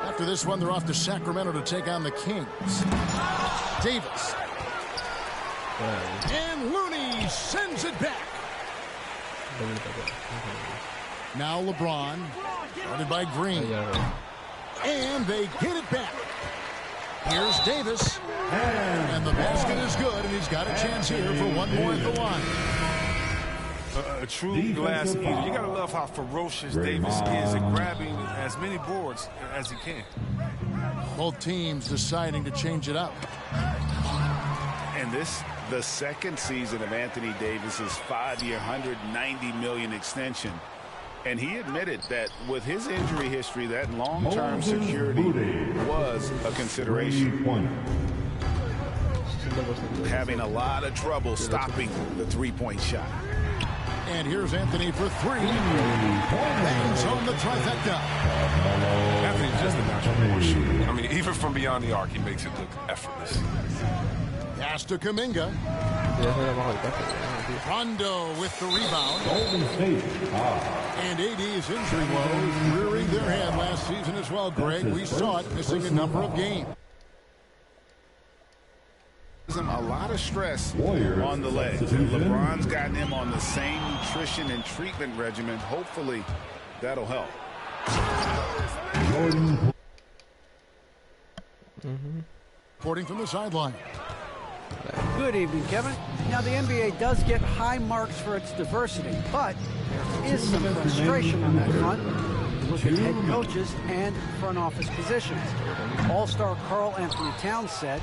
After this one, they're off to Sacramento to take on the Kings. Davis. And Looney sends it back. Now LeBron. Guarded by Green. And they get it back. Here's Davis. And the basket is good, and he's got a chance here for one more at the line. A true glass eater. You got to love how ferocious Davis is at grabbing as many boards as he can. Both teams deciding to change it up. And this, the second season of Anthony Davis's 5-year, $190 million extension. And he admitted that with his injury history, that long-term security was a consideration. Having a lot of trouble stopping the three-point shot. And here's Anthony for three. Bangs on the trifecta. Anthony's just a natural shooter. I mean, even from beyond the arc, he makes it look effortless. Pass to Kuminga. Rondo with the rebound. And AD's injury woes rearing their head last season as well, Greg. We saw it missing a number of games. A lot of stress on the leg. LeBron's gotten him on the same nutrition and treatment regimen. Hopefully, that'll help. Reporting from the sideline. Good evening, Kevin. Now, the NBA does get high marks for its diversity, but there is some frustration on that front. Look at head coaches and front office positions. All-star Karl Anthony Towns said,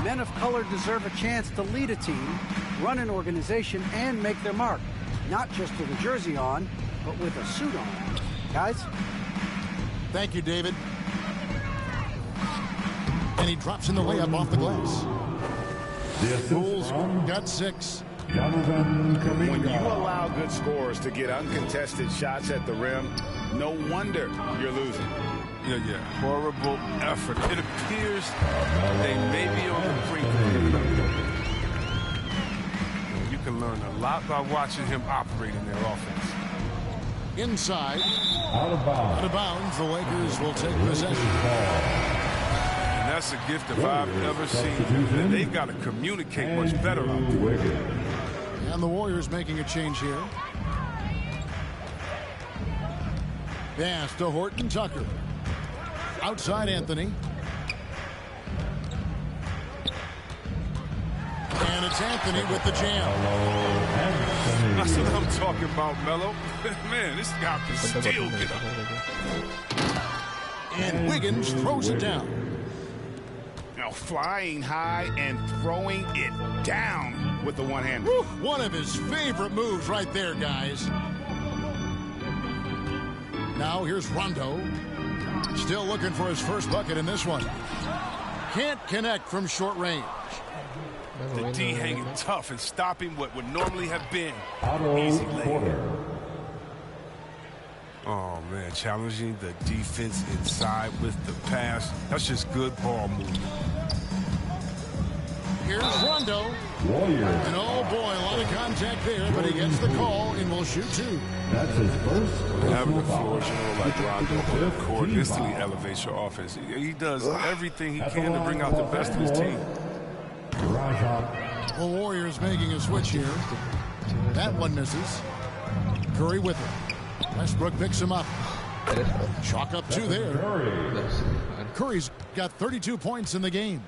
men of color deserve a chance to lead a team, run an organization, and make their mark. Not just with a jersey on, but with a suit on. Guys? Thank you, David. And he drops in the layup off the glass. Bulls got 6. When you allow good scorers to get uncontested shots at the rim, no wonder you're losing. Yeah. Horrible effort. It appears they may be on the brink of. You can learn a lot by watching him operate in their offense. Inside. Out of bounds. Out of bounds. The Lakers will take possession. And that's a gift if I've ever seen. They've got to communicate much better out there. And the Warriors making a change here. Pass to Horton Tucker. Outside Anthony. And it's Anthony with the jam. That's what I'm talking about, Melo. Man, this guy can still get up. And Wiggins throws it down. Now flying high and throwing it down with the one-hand. One of his favorite moves right there, guys. Now here's Rondo. Still looking for his first bucket in this one. Can't connect from short range. The D hanging tough and stopping what would normally have been easy layup. Oh, man, challenging the defense inside with the pass. That's just good ball movement. Here's Rondo. Warriors. And oh boy, a lot of contact there, but he gets the call and will shoot 2. That's his first. Having a floor general like Rondo on the court instantly elevates your offense. He does everything he can to bring out the best of his team. The Warriors making a switch here. That one misses. Curry with it. Westbrook picks him up. Chalk up 2 there. Curry's got 32 points in the game.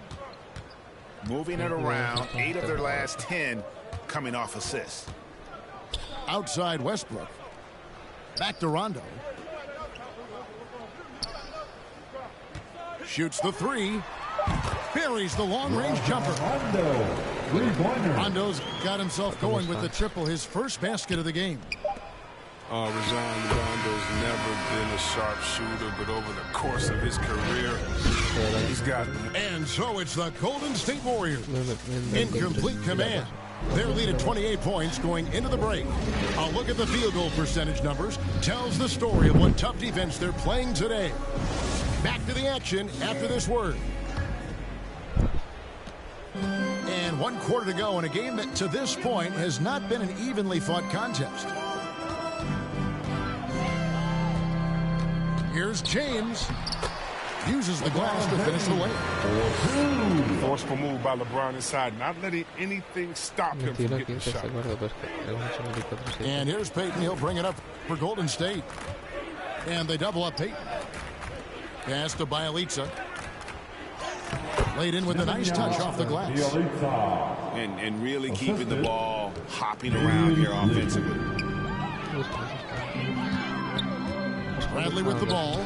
Moving it around, 8 of their last 10 coming off assists. Outside Westbrook. Back to Rondo. Shoots the 3. Buries the long-range jumper. Rondo's got himself going with the triple, his first basket of the game. Rajon Rondo's never been a sharp shooter, but over the course of his career, he's got. And so it's the Golden State Warriors in complete command. Their lead at 28 points going into the break. A look at the field goal percentage numbers tells the story of what tough defense they're playing today. Back to the action after this word. And 1 quarter to go in a game that to this point has not been an evenly fought contest. Here's James. Uses the glass to finish the layup. Forceful move by LeBron inside, not letting anything stop him from getting the shot. And here's Payton. He'll bring it up for Golden State. And they double up Payton. Pass to Bjelica. Laid in with a nice touch off the glass. And really keeping the ball hopping around here offensively. Bradley with the ball.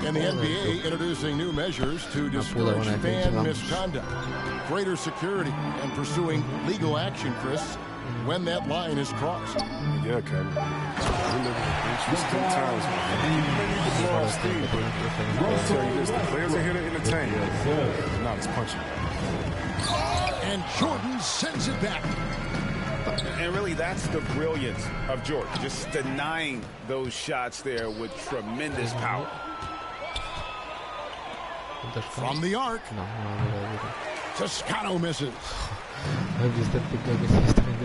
And the NBA introducing new measures to discourage fan misconduct. Greater security and pursuing legal action, Chris, when that line is crossed. Yeah, Kevin. We live in interesting times. Maybe the ball steam, but I'll tell you this, the players are here to entertain. Not as punching. And Jordan sends it back. And really, that's the brilliance of Jordan, just denying those shots there with tremendous power. From the arc. Toscano misses.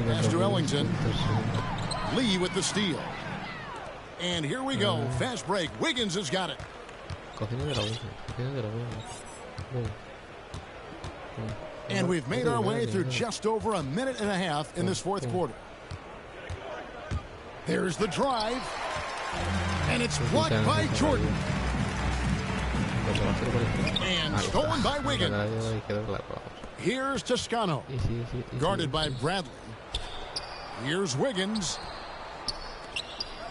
Pass to Ellington. Lee with the steal. And here we go. Fast break. Wiggins has got it. And we've made our way through just over a minute and a half in this 4th quarter. There's the drive. And it's blocked by Jordan. And stolen by Wiggins. Here's Toscano. Guarded by Bradley. Here's Wiggins.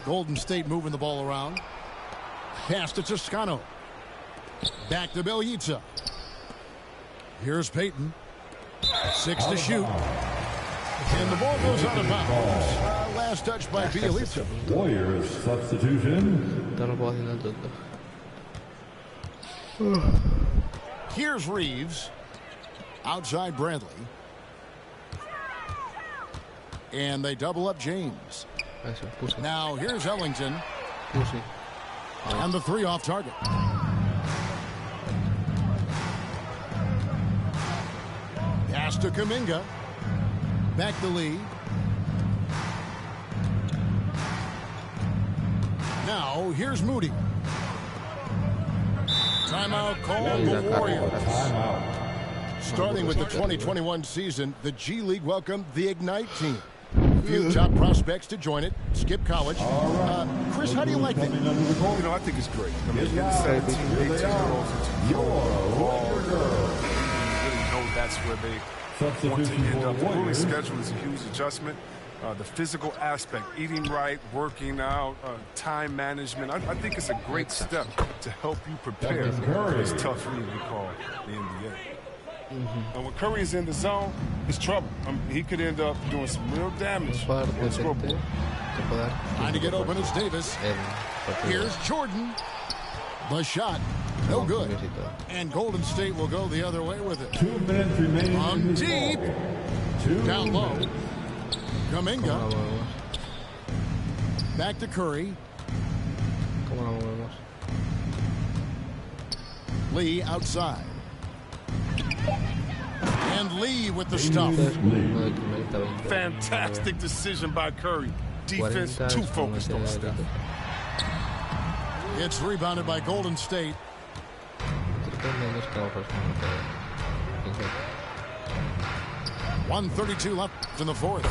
Golden State moving the ball around. Pass to Toscano. Back to Bjelica. Here's Payton. 6 to shoot. And the ball goes out of bounds. Last touch by Bjelica. Warriors substitution. Here's Reeves. Outside Bradley. And they double up James. Now here's Ellington. And the 3 off target. Pass to Kuminga. Back to Lee. Now here's Moody. Timeout called the Warriors. Starting with the 2021 season, the G League welcomed the Ignite team. A few top prospects to join it. Skip college. Chris, how do you like that? You know, I think it's great. I mean, you're 17, 18-year-olds into ball. You really know that's where they want to end up. The ruling schedule is a huge adjustment. The physical aspect, eating right, working out, time management. I think it's a great step to help you prepare for this tough league we call the NBA. And when Curry is in the zone, it's trouble. He could end up doing some real damage on the scoreboard. Trying to get open is Davis. Here's Jordan. The shot, no good. And Golden State will go the other way with it. 2 minutes remaining. On deep. Down low. Kuminga. Back to Curry. Lee outside. And Lee with the stuff. Fantastic decision by Curry. Defense too focused on Steph. It's rebounded by Golden State. 1:32 left in the fourth.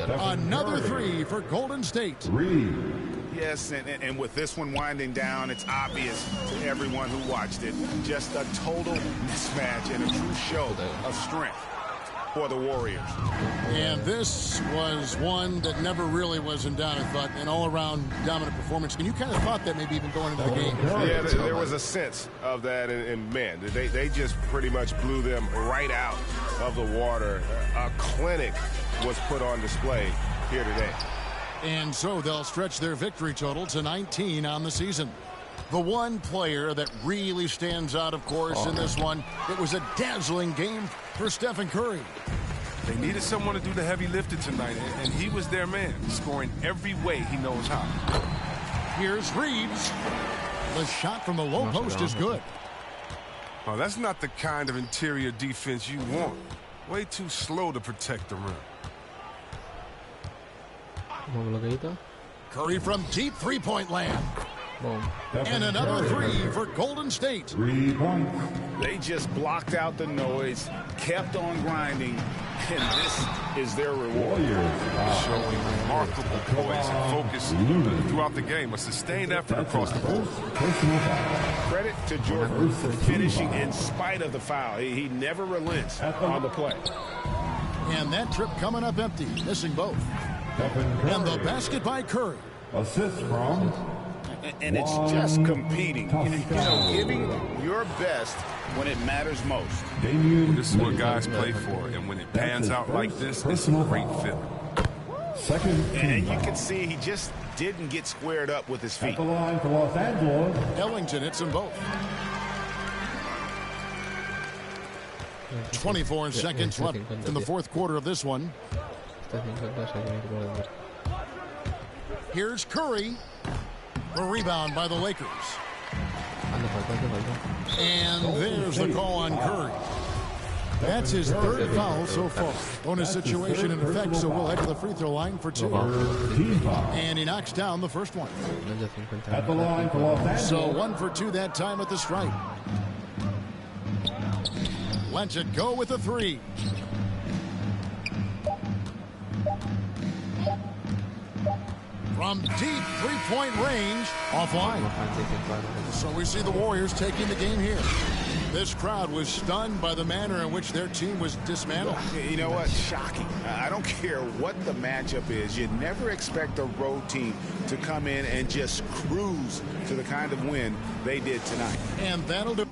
Another 3 for Golden State. Yes, and with this one winding down, it's obvious to everyone who watched it. Just a total mismatch and a true show of strength for the Warriors. And this was one that never really was in doubt, I thought, an all-around dominant performance. And you kind of thought that maybe even going into the game. Yeah, there was a sense of that, and man, they just pretty much blew them right out of the water. A clinic was put on display here today. And so they'll stretch their victory total to 19 on the season. The one player that really stands out, of course, in this one, it was a dazzling game for Stephen Curry. They needed someone to do the heavy lifting tonight, and he was their man, scoring every way he knows how. Here's Reeves. The shot from the low post is good. Oh, that's not the kind of interior defense you want. Way too slow to protect the rim. Curry from deep three-point land. And another 3 for Golden State. 3 points. They just blocked out the noise, kept on grinding, and this is their reward. Showing remarkable poise and focus throughout the game. A sustained effort across the board. Credit to Jordan for finishing in spite of the foul. He never relents on the play. And that trip coming up empty, missing both. And the basket by Curry. Assist from. And it's just competing, you know, giving your best when it matters most. This is what guys play for, and when it pans out like this, it's a great fit. And you can see he just didn't get squared up with his feet. At the line for Los Angeles. Ellington hits them both. 24 seconds left in the fourth quarter of this one. Here's Curry. A rebound by the Lakers. And there's the call on Curry. That's his third foul so far. Bonus situation in effect, so we'll head to the free throw line for 2. And he knocks down the first one. At the line for Los Angeles. So 1 for 2 that time at the stripe. Lets it go with a 3. from deep three-point range, offline. So we see the Warriors taking the game here. This crowd was stunned by the manner in which their team was dismantled. You know what? Shocking. I don't care what the matchup is. You never expect a road team to come in and just cruise to the kind of win they did tonight. And that'll do.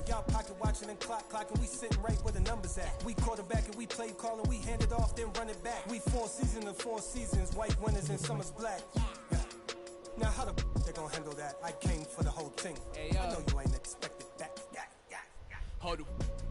Y'all pocket watching and clocking, we sitting right where the numbers at. We quarterback and we play calling, we hand it off, then run it back. We 4 seasons and 4 seasons, white winners and summer's black. Yeah. Now how the they gonna handle that? I came for the whole thing. Hey, I know you ain't expected that. Hold the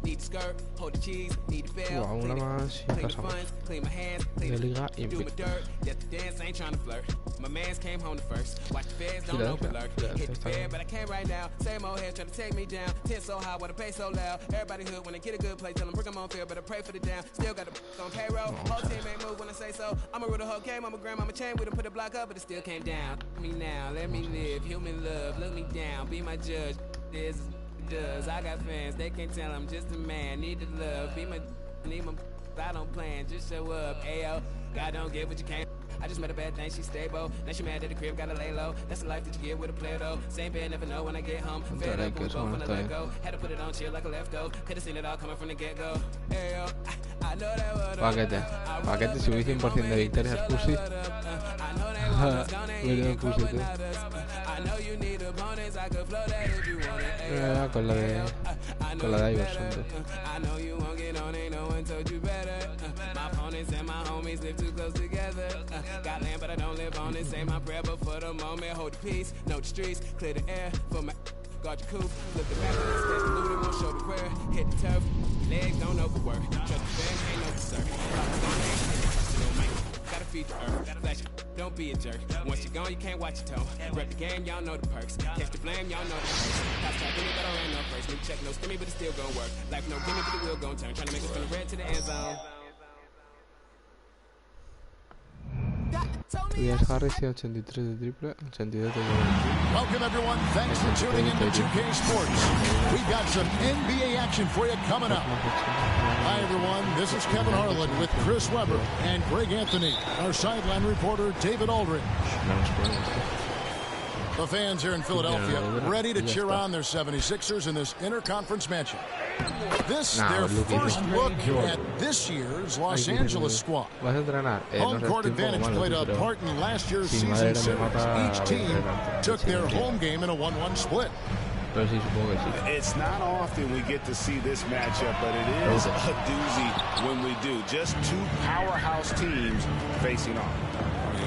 need the skirt, hold the cheese, need the bell. Wow, una más y pasamos. Clean my hands, de Liga do my dirt. Get the dance, ain't trying to flirt. My mans came home the first. Watch the feds, don't alert. Hit the bed, but I came right now. Same old heads trying to take me down. Tent so high, wanna pay so loud. Everybody hood when they get a good play, tell them bring them on field, but I pray for the down. Still got the on payroll. Whole team ain't move when I say so. I'ma rule the whole game, I'ma grab my chain with him, put a block up, but it still came down. Me now, let me live, human love, look me down, be my judge. This is does. I got fans, they can't tell I'm just a man. Need the love, be my, need my, I don't plan, just show up. Ayo, God don't give what you can't. I just met a bad thing, she stable. Now she mad at the crib, gotta lay low. That's the life that you get with a player though. Same bed, never know when I get home. Fed up, both when I let go. Had to put it on chill like a leftover. Could've seen it all coming from the get-go. Ayo, I know that was Paquete, si hubiese 100% de victorias Pussy. Me Pussy, tú. Con la de Iverson, tú. I know you won't get on, ain't no one told you better. My opponents and my homies live too close together. Got land, but I don't live on it. Say my prayer, but for the moment, hold the peace. Know the streets, clear the air for my. Guard your coupe, look the back, catch the looter, won't show the where. Hit the turf, legs don't overwork. Trust the fans, ain't no dessert. Gotta feed the earth, flash it, don't be a jerk. Once you're gone, you can't watch your toe. Rep the game, y'all know the perks. Catch the blame, y'all know the perks. Top shot, give me, but I ran no first. New check, no stimmy, but it's still gon' work. Life no gimme, but the wheel gon' turn. Trying to make us from the red to the end zone. Tobias Harris y 83 de triple, 82 de Welcome everyone, thanks for tuning in to 2K Sports. We've got some NBA action for you coming up. Hi everyone, this is Kevin Harlan with Chris Webber and Greg Anthony, our sideline reporter David Aldridge. The fans here in Philadelphia ready to cheer on their 76ers in this interconference matchup. This their first look at this year's Los Angeles squad. Home court advantage played a part in last year's season series. Each team took their home game in a 1-1 split. It's not often we get to see this matchup, but it is a doozy when we do. Just two powerhouse teams facing off.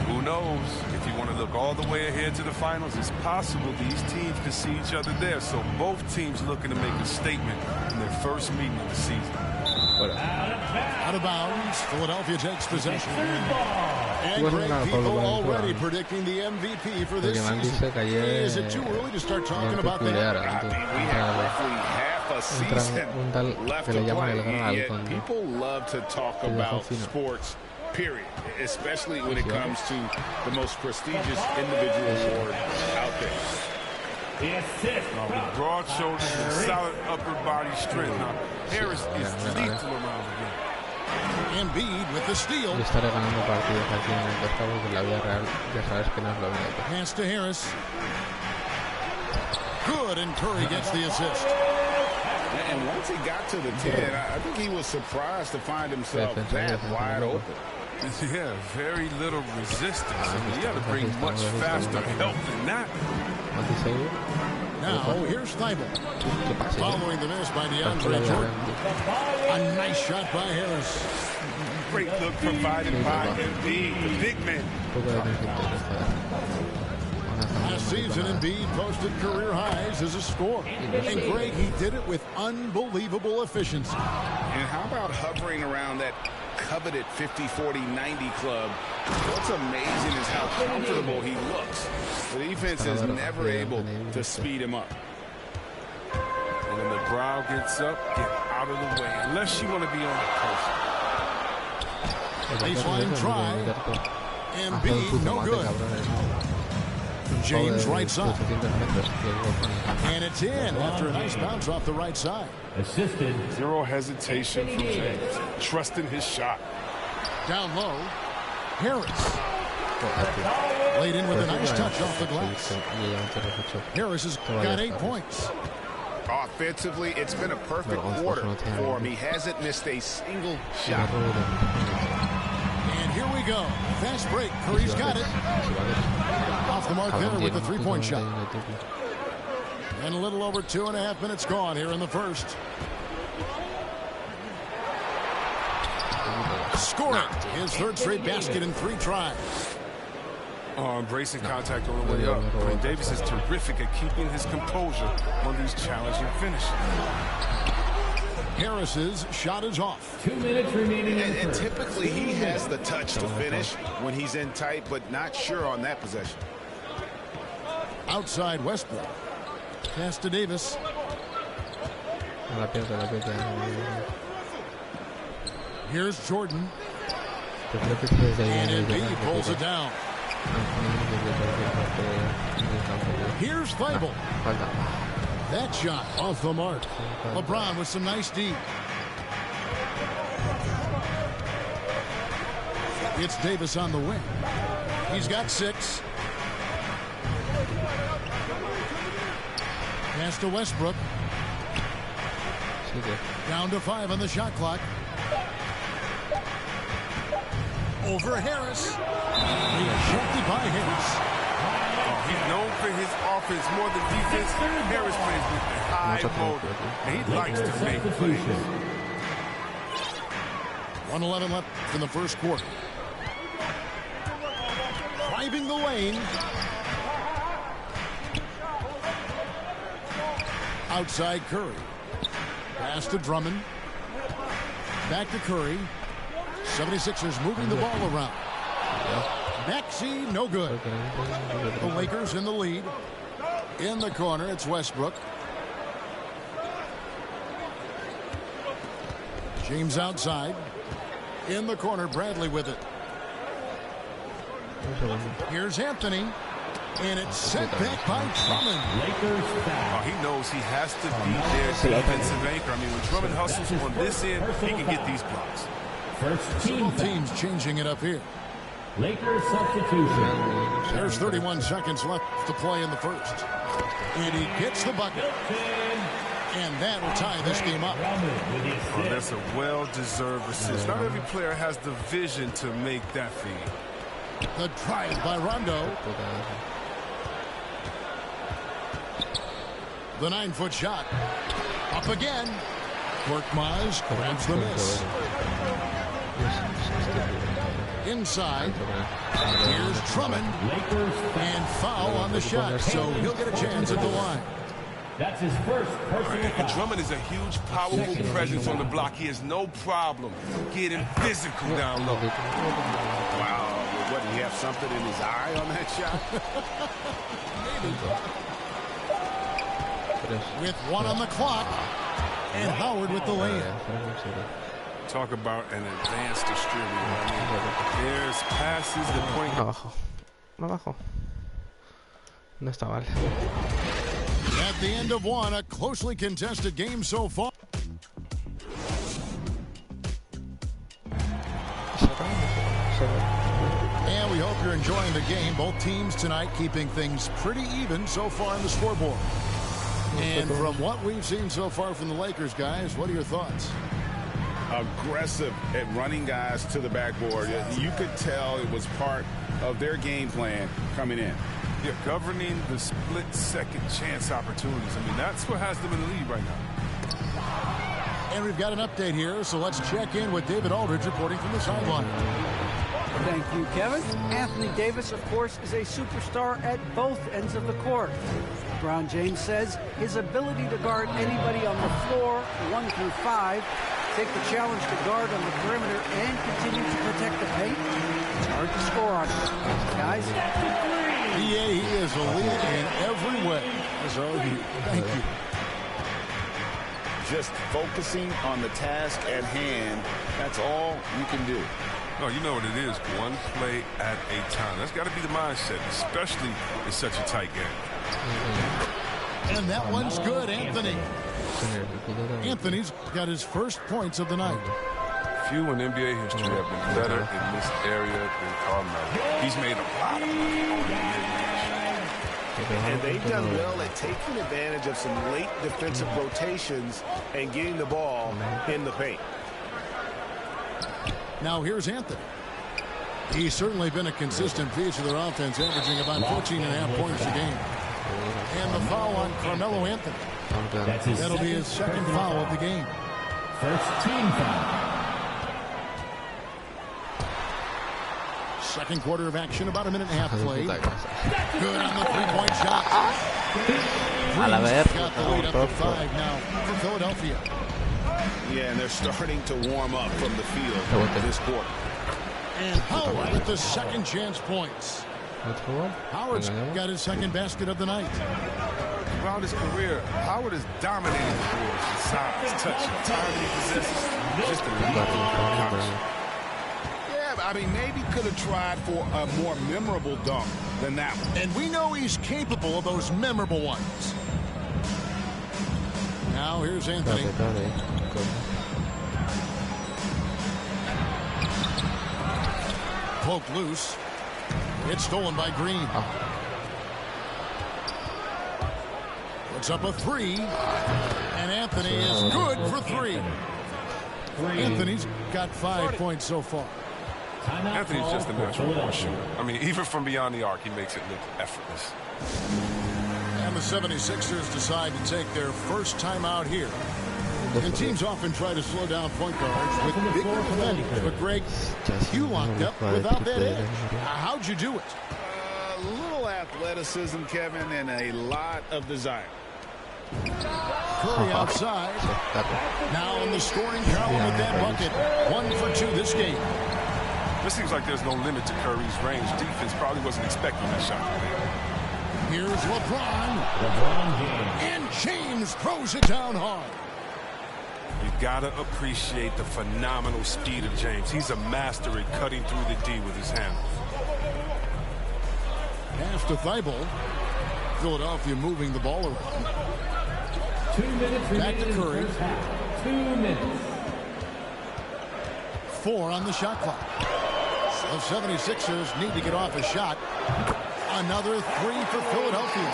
Who knows? If you want to look all the way ahead to the finals, it's possible these teams can see each other there. So both teams looking to make a statement in their first meeting of the season. Out of bounds, Philadelphia takes possession. And great people already predicting the MVP for this season. Is it too early to start talking about that? We have roughly half a season left to play. Yet people love to talk about sports, period, especially when it comes to the most prestigious individual award out there. With broad shoulders and solid upper body strength. Now, Harris is lethal around the rim. Embiid with the steal. Estaré ganando partidos aquí en el octavo, que la vida real ya sabes que no es lo mismo. Pass to Harris. Good, and Curry gets the assist. And once he got to the 10, I think he was surprised to find himself that wide open. Yeah, very little resistance. I mean, you got to bring much faster help than that. Now, here's Thibault. Following the miss by DeAndre Jordan. A nice shot by Harris. Great look provided by Embiid, the big man. Last season, Embiid posted career highs as a scorer. And Greg, he did it with unbelievable efficiency. And how about hovering around that coveted 50-40-90 club? What's amazing is how comfortable he looks. The defense is never able to speed him up. And when the crowd gets up, get out of the way. Unless you want to be on the coast. Baseline try. Embiid, no good. James, right side. And it's in after a nice bounce off the right side. Assisted. Zero hesitation from James. Trusting his shot. Down low, Harris. Laid in with a nice touch off the glass. Harris has got 8 points. Offensively, it's been a perfect quarter for him. He hasn't missed a single shot. And here we go. Fast break. Curry's got it. Off the mark there with the 3-point shot. And a little over 2.5 minutes gone here in the first. Scoring his 3rd straight basket in 3 tries. Embracing contact on the way up. I mean, Davis is terrific at keeping his composure on these challenging finishes. Harris's shot is off. 2 minutes remaining. And typically he has the touch to finish when he's in tight, but not sure on that possession. Outside Westbrook. Pass to Davis. Here's Jordan. And Embiid pulls it down. Here's Feibel. That shot off the mark. LeBron with some nice D. It's Davis on the wing. He's got 6. Pass to Westbrook. Down to 5 on the shot clock. Over Harris. Rejected by Harris. He's known for his offense more than defense. Harris plays with a high motor, and he likes to make plays. 1:11 left in the first quarter. Driving the lane. Outside Curry. Pass to Drummond. Back to Curry. 76ers moving the ball around. Maxey, no good. The Lakers in the lead. In the corner, it's Westbrook. James outside. In the corner, Bradley with it. Here's Anthony. And it's sent back by Drummond. He knows he has to be their defensive anchor. I mean, when Drummond hustles on this end, he can get these blocks. Both teams changing it up here. Lakers substitution. There's 31 seconds left to play in the first. And he gets the bucket. And that will tie this game up. That's a well-deserved assist. Not every player has the vision to make that feed. The drive by Rondo. The 9-foot shot. Up again. Korkmaz grabs the miss. Inside. Here's Drummond. And foul on the shot. So he'll get a chance at the line. That's his first personal foul. And Drummond is a huge, powerful presence on the block. He has no problem getting physical down low. Wow. What, do you have something in his eye on that shot? Maybe. With 1 on the clock. And Howard with the layup. Talk about an advanced distributor. There's passes the point. Abajo. No está mal. At the end of 1, a closely contested game so far. And we hope you're enjoying the game. Both teams tonight keeping things pretty even so far on the scoreboard. And from what we've seen so far from the Lakers, guys, what are your thoughts? Aggressive at running guys to the backboard. You could tell it was part of their game plan coming in. Yeah, governing the split-second chance opportunities. I mean, that's what has them in the lead right now. And we've got an update here, so let's check in with David Aldridge reporting from the sideline. Thank you, Kevin. Anthony Davis, of course, is a superstar at both ends of the court. LeBron James says his ability to guard anybody on the floor, 1 through 5, take the challenge to guard on the perimeter and continue to protect the paint, it's hard to score on him. Guys? He is a lead in every way. Thank you. Just focusing on the task at hand, that's all you can do. No, you know what it is. One play at a time. That's got to be the mindset, especially in such a tight game. And that one's good, Anthony. Anthony's got his first points of the night. Few in NBA history have been better in this area than Carmelo. He's made a lot of money. And they've done well at taking advantage of some late defensive rotations and getting the ball in the paint. Now here's Anthony. He's certainly been a consistent piece of their offense, averaging about 14.5 points a game. And the foul on Carmelo Anthony. That'll be his second foul of the game. First team foul. Second quarter of action, about a minute and a half play. Good on the three-point shot. Green's got the lead up to 5 now for Philadelphia. Yeah, and they're starting to warm up from the field this quarter. And Howard with the second chance points. Howard's got his second basket of the night. Throughout his career, Howard has dominated the boards with size, touch, time that he possesses. Just a Yeah, I mean, maybe could have tried for a more memorable dunk than that one. And we know he's capable of those memorable ones. Now here's Anthony. Poked loose. It's stolen by Green. Puts up a 3. And Anthony is good for 3. Anthony's got 5 points so far. Anthony's just a natural ball shooter. I mean, even from beyond the arc, he makes it look effortless. And the 76ers decide to take their first time out here. And teams often try to slow down point guards with bigger defenders. But Greg, you locked up without that edge. How'd you do it? A little athleticism, Kevin, and a lot of desire. Curry outside. Now in the scoring column with that bucket. 1 for 2 this game. It seems like there's no limit to Curry's range. Defense probably wasn't expecting that shot. Here's LeBron. And James throws it down hard. You gotta appreciate the phenomenal speed of James. He's a master at cutting through the D with his handles. Pass to Thibault. Philadelphia moving the ball around. 2 minutes back to Curry. 2 minutes. 4 on the shot clock. The 76ers need to get off a shot. Another 3 for Philadelphia.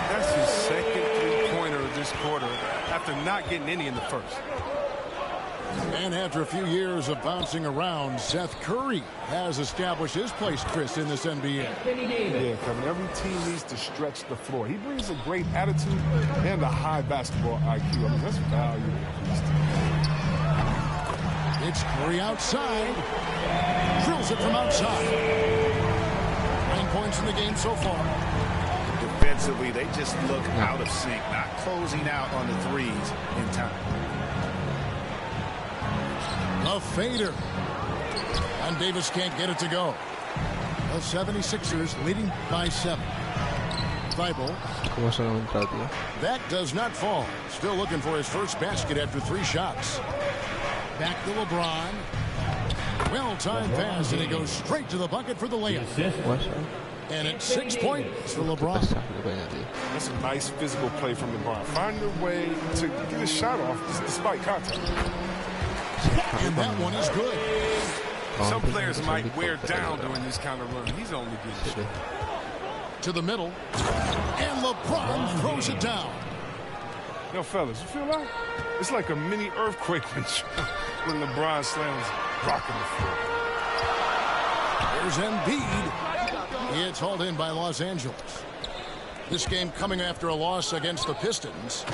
That's his second three-pointer of this quarter after not getting any in the first. And after a few years of bouncing around, Seth Curry has established his place, Chris, in this NBA. Yeah, Kevin, every team needs to stretch the floor. He brings a great attitude and a high basketball IQ. I mean, that's valuable. It's Curry outside. Drills it from outside. 9 points in the game so far. Defensively, they just look out of sync, not closing out on the threes in time. A fader. And Davis can't get it to go. The 76ers leading by 7. Thibault. That does not fall. Still looking for his first basket after 3 shots. Back to LeBron. Well-timed pass, and he goes straight to the bucket for the layup. And it's 6 points for LeBron. That's a nice physical play from LeBron. Find a way to get a shot off despite contact. And that one is good. Some players might wear down during this kind of run. He's only getting shit. To the middle. And LeBron throws it down. Yo, fellas, you feel that? It's like a mini earthquake when LeBron slams rock in the floor. There's Embiid. It's hauled in by Los Angeles. This game coming after a loss against the Pistons.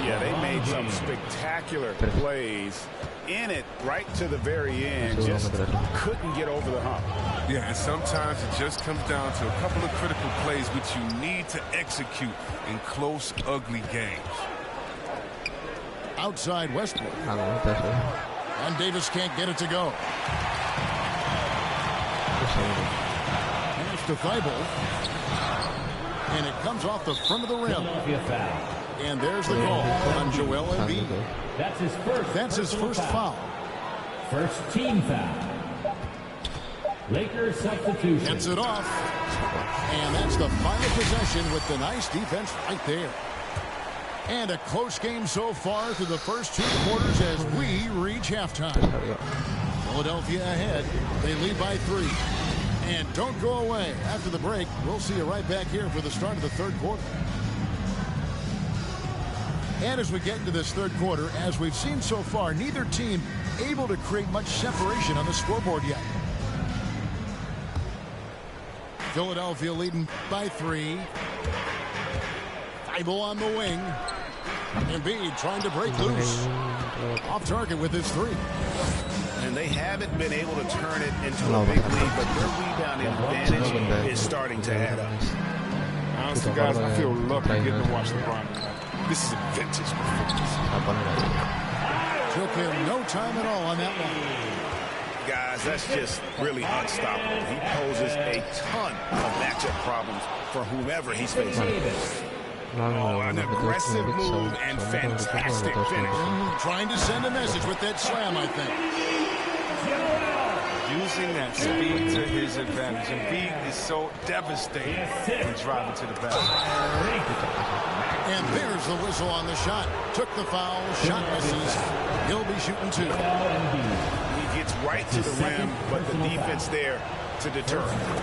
Yeah, they made some spectacular plays in it right to the very end. Just couldn't get over the hump. Yeah, and sometimes it just comes down to a couple of critical plays which you need to execute in close, ugly games. Outside Westbrook. And Davis can't get it to go. Pass to Thibault. And it comes off the front of the rim. And there's the call on Joel Embiid. That's his first foul. First team foul. Lakers substitution. Gets it off. And that's the final possession with the nice defense right there. And a close game so far through the first 2 quarters as we reach halftime. Philadelphia ahead. They lead by 3. And don't go away. After the break, we'll see you right back here for the start of the 3rd quarter. And as we get into this 3rd quarter, as we've seen so far, neither team able to create much separation on the scoreboard yet. Philadelphia leading by 3. Thibault on the wing. Embiid trying to break loose. Off target with his 3. And they haven't been able to turn it into a big lead, but their rebounding advantage is starting to add up. Honestly, guys, I feel lucky getting to watch LeBron tonight. This is a vintage performance. Took him no time at all on that one. Guys, that's just really unstoppable. He poses a ton of matchup problems for whomever he's facing. Oh, an aggressive move and fantastic finish. Trying to send a message with that slam, I think. Using that speed to his advantage. Embiid is so devastating when driving to the basket. And there's the whistle on the shot. Took the foul. Shot misses. He'll be shooting 2. He gets right to the rim, but the defense there to deter him.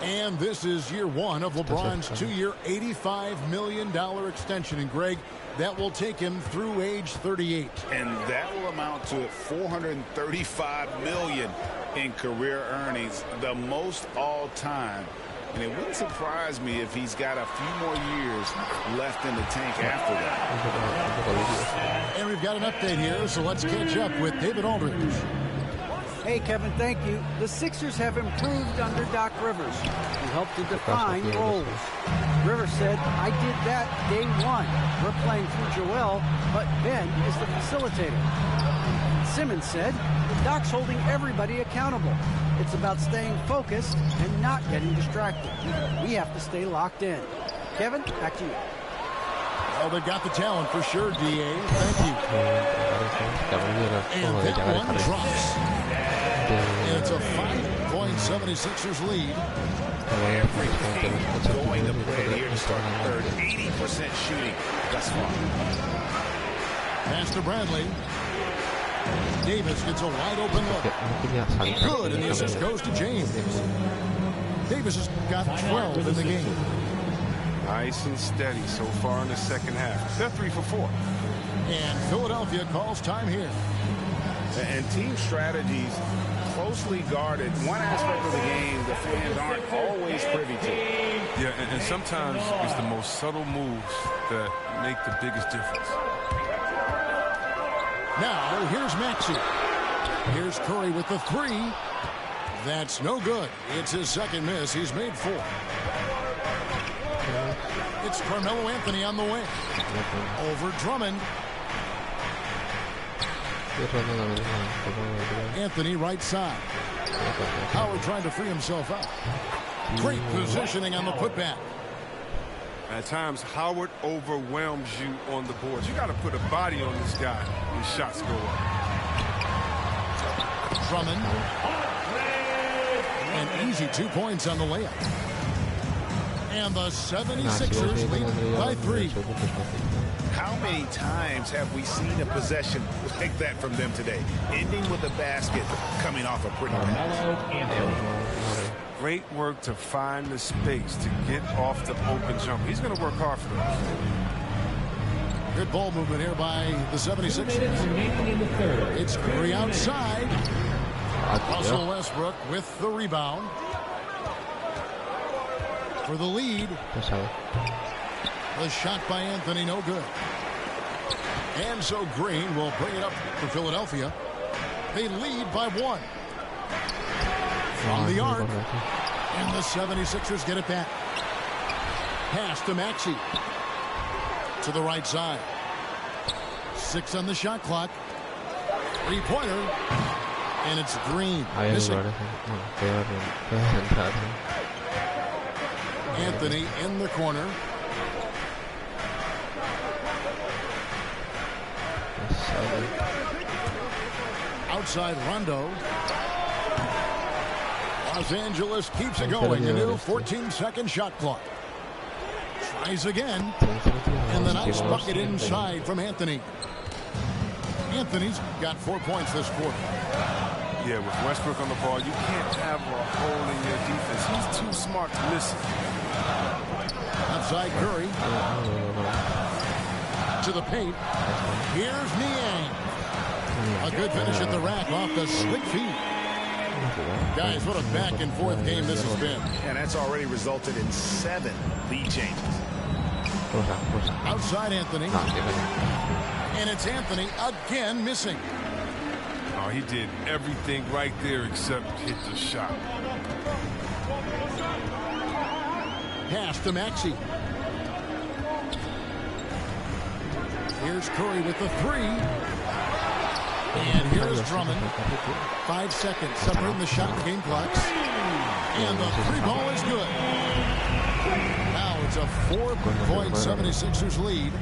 And this is year 1 of LeBron's 2-year, $85 million extension. And Greg, that will take him through age 38. And that will amount to $435 million in career earnings, the most all time. And it wouldn't surprise me if he's got a few more years left in the tank after that. And we've got an update here, so let's catch up with David Aldridge. Hey, Kevin, thank you. The Sixers have improved under Doc Rivers, who helped to define roles. Rivers said, I did that day 1. We're playing through Joel, but Ben is the facilitator. Simmons said, Doc's holding everybody accountable. It's about staying focused and not getting distracted. We have to stay locked in. Kevin, back to you. Well, they got the talent for sure, D.A. Thank you. And that one drops. And it's a 5-point 76ers lead. Everything going to play here to start the 3rd. 80% shooting thus far. Pass to Bradley. Davis gets a wide open look. Good, and the assist goes to James. Davis has got 12 in the game. Nice and steady so far in the 2nd half. They're 3 for 4. And Philadelphia calls time here. And team strategies closely guarded. One aspect of the game the fans aren't always privy to. Yeah, and sometimes it's the most subtle moves that make the biggest difference. Now, here's Maxey. Here's Curry with the 3. That's no good. It's his 2nd miss. He's made 4. It's Carmelo Anthony on the wing. Over Drummond. Anthony right side. Howard trying to free himself up. Great positioning on the putback. At times, Howard overwhelms you on the boards. You got to put a body on this guy when shots go up. Drummond. An easy 2 points on the layup. And the 76ers lead by 3. How many times have we seen a possession like that from them today? Ending with a basket coming off a pretty pass. Great work to find the space to get off the open jump. He's going to work hard for this. Good ball movement here by the 76ers. It's Curry outside. Russell Westbrook with the rebound. For the lead. The shot by Anthony, no good. And so Green will bring it up for Philadelphia. They lead by 1. From the arc. And the 76ers get it back. Pass to Maxey. To the right side. 6 on the shot clock. 3-pointer. And it's Green. Missing. Anthony in the corner. Outside Rondo. Los Angeles keeps it going. A new 14-second shot clock. Tries again. And the nice bucket inside from Anthony. Anthony's got 4 points this quarter. Yeah, with Westbrook on the ball, you can't have a hole in your defense. He's too smart to miss it. Outside Curry. To the paint. Here's Niang. A good finish at the rack off the slick feet. Guys, what a back-and-forth game this has been. And that's already resulted in 7 lead changes. Outside Anthony. And it's Anthony again missing. Oh, he did everything right there except hit the shot. Pass to Maxey. Here's Curry with the 3. And here's Drummond. 5 seconds separating the shot and game clocks. And the 3 ball is good. Now it's a 4-point 76ers lead.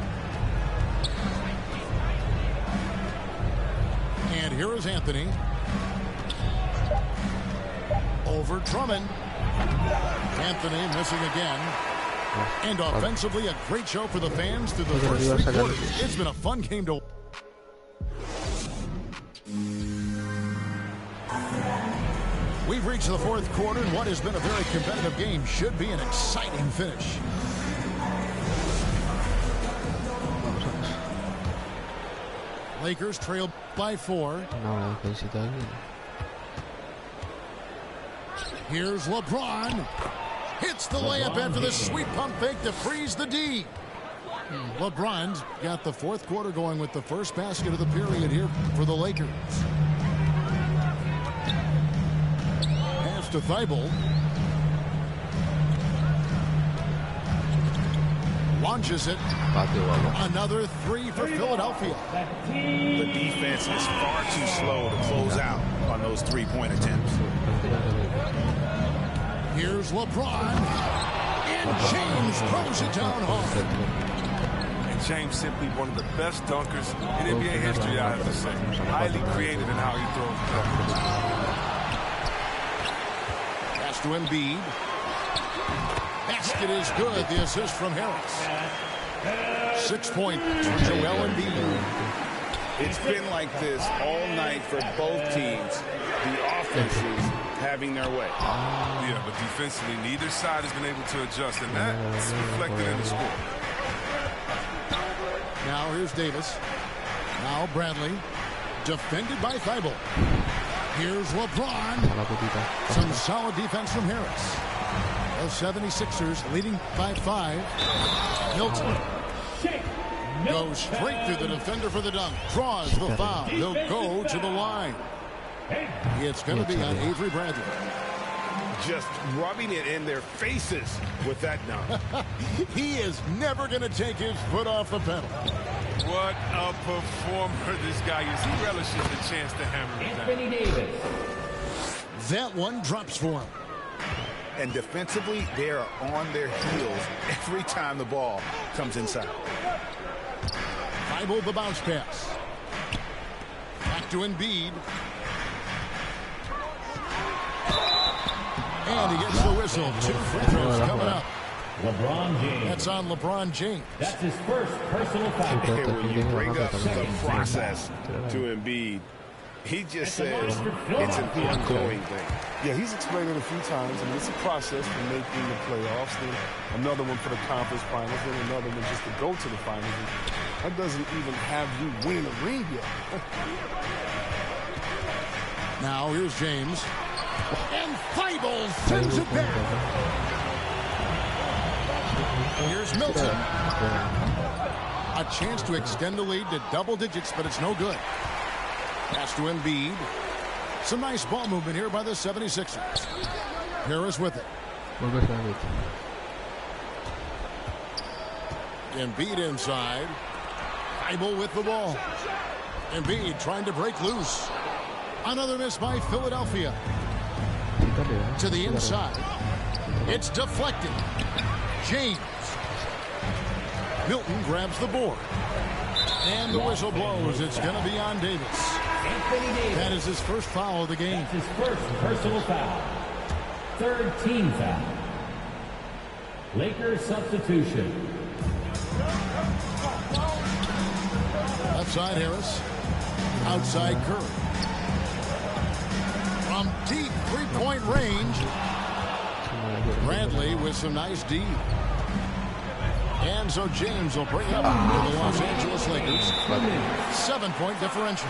And here is Anthony. Over Drummond. Anthony missing again. And offensively, a great show for the fans through the first 3 quarters. It's been a fun game to... We've reached the 4th quarter, and what has been a very competitive game should be an exciting finish. Lakers trail by 4. Here's LeBron. Hits the layup after the sweet pump fake to freeze the D. LeBron's got the 4th quarter going with the first basket of the period here for the Lakers. Pass to Thibault. Launches it. Another 3 for Philadelphia. The defense is far too slow to close out on those 3-point attempts. Here's LeBron. And James throws it down hard. And James simply one of the best dunkers in NBA history, I have to say. Highly creative in how he throws the Pass to Embiid. Basket is good. The assist from Harris. 6 points for Joel Embiid. It's been like this all night for both teams. The offenses having their way. Yeah, but defensively, neither side has been able to adjust, and that's reflected in the score. Now here's Davis. Now Bradley. Defended by Thibault. Here's LeBron. Some solid defense from Harris. The 76ers leading by 5. Milton goes straight through the defender for the dunk. Draws the foul. He'll go to the line. It's going to be on Avery Bradley. Just rubbing it in their faces with that dunk. He is never going to take his foot off the pedal. What a performer this guy is. He relishes the chance to hammer it down. That one drops for him. And defensively, they are on their heels every time the ball comes inside. Thibault the bounce pass. Back to Embiid. And he gets the whistle. 2 free throws coming up. LeBron James. That's on LeBron James. That's his first personal foul. When you bring up the process to Embiid, he just says it's an ongoing thing. Yeah, he's explained it a few times. I mean, it's a process for making the playoffs, then another one for the conference finals, then another one just to go to the finals. And that doesn't even have you win a ring yet. Now here's James. And Thibault sends it back. Here's Milton. A chance to extend the lead to double digits, but it's no good. Pass to Embiid. Some nice ball movement here by the 76ers. Harris with it. Embiid inside. Thibault with the ball. Embiid trying to break loose. Another miss by Philadelphia. To the inside. It's deflected. James. Milton grabs the board. And the whistle blows. It's going to be on Davis. That is his first foul of the game. His first personal foul. Third team foul. Lakers substitution. Left side Harris. Outside Curry. From deep three-point range. Bradley with some nice D. And so James will bring up to the Los Angeles Lakers. 7-point differential.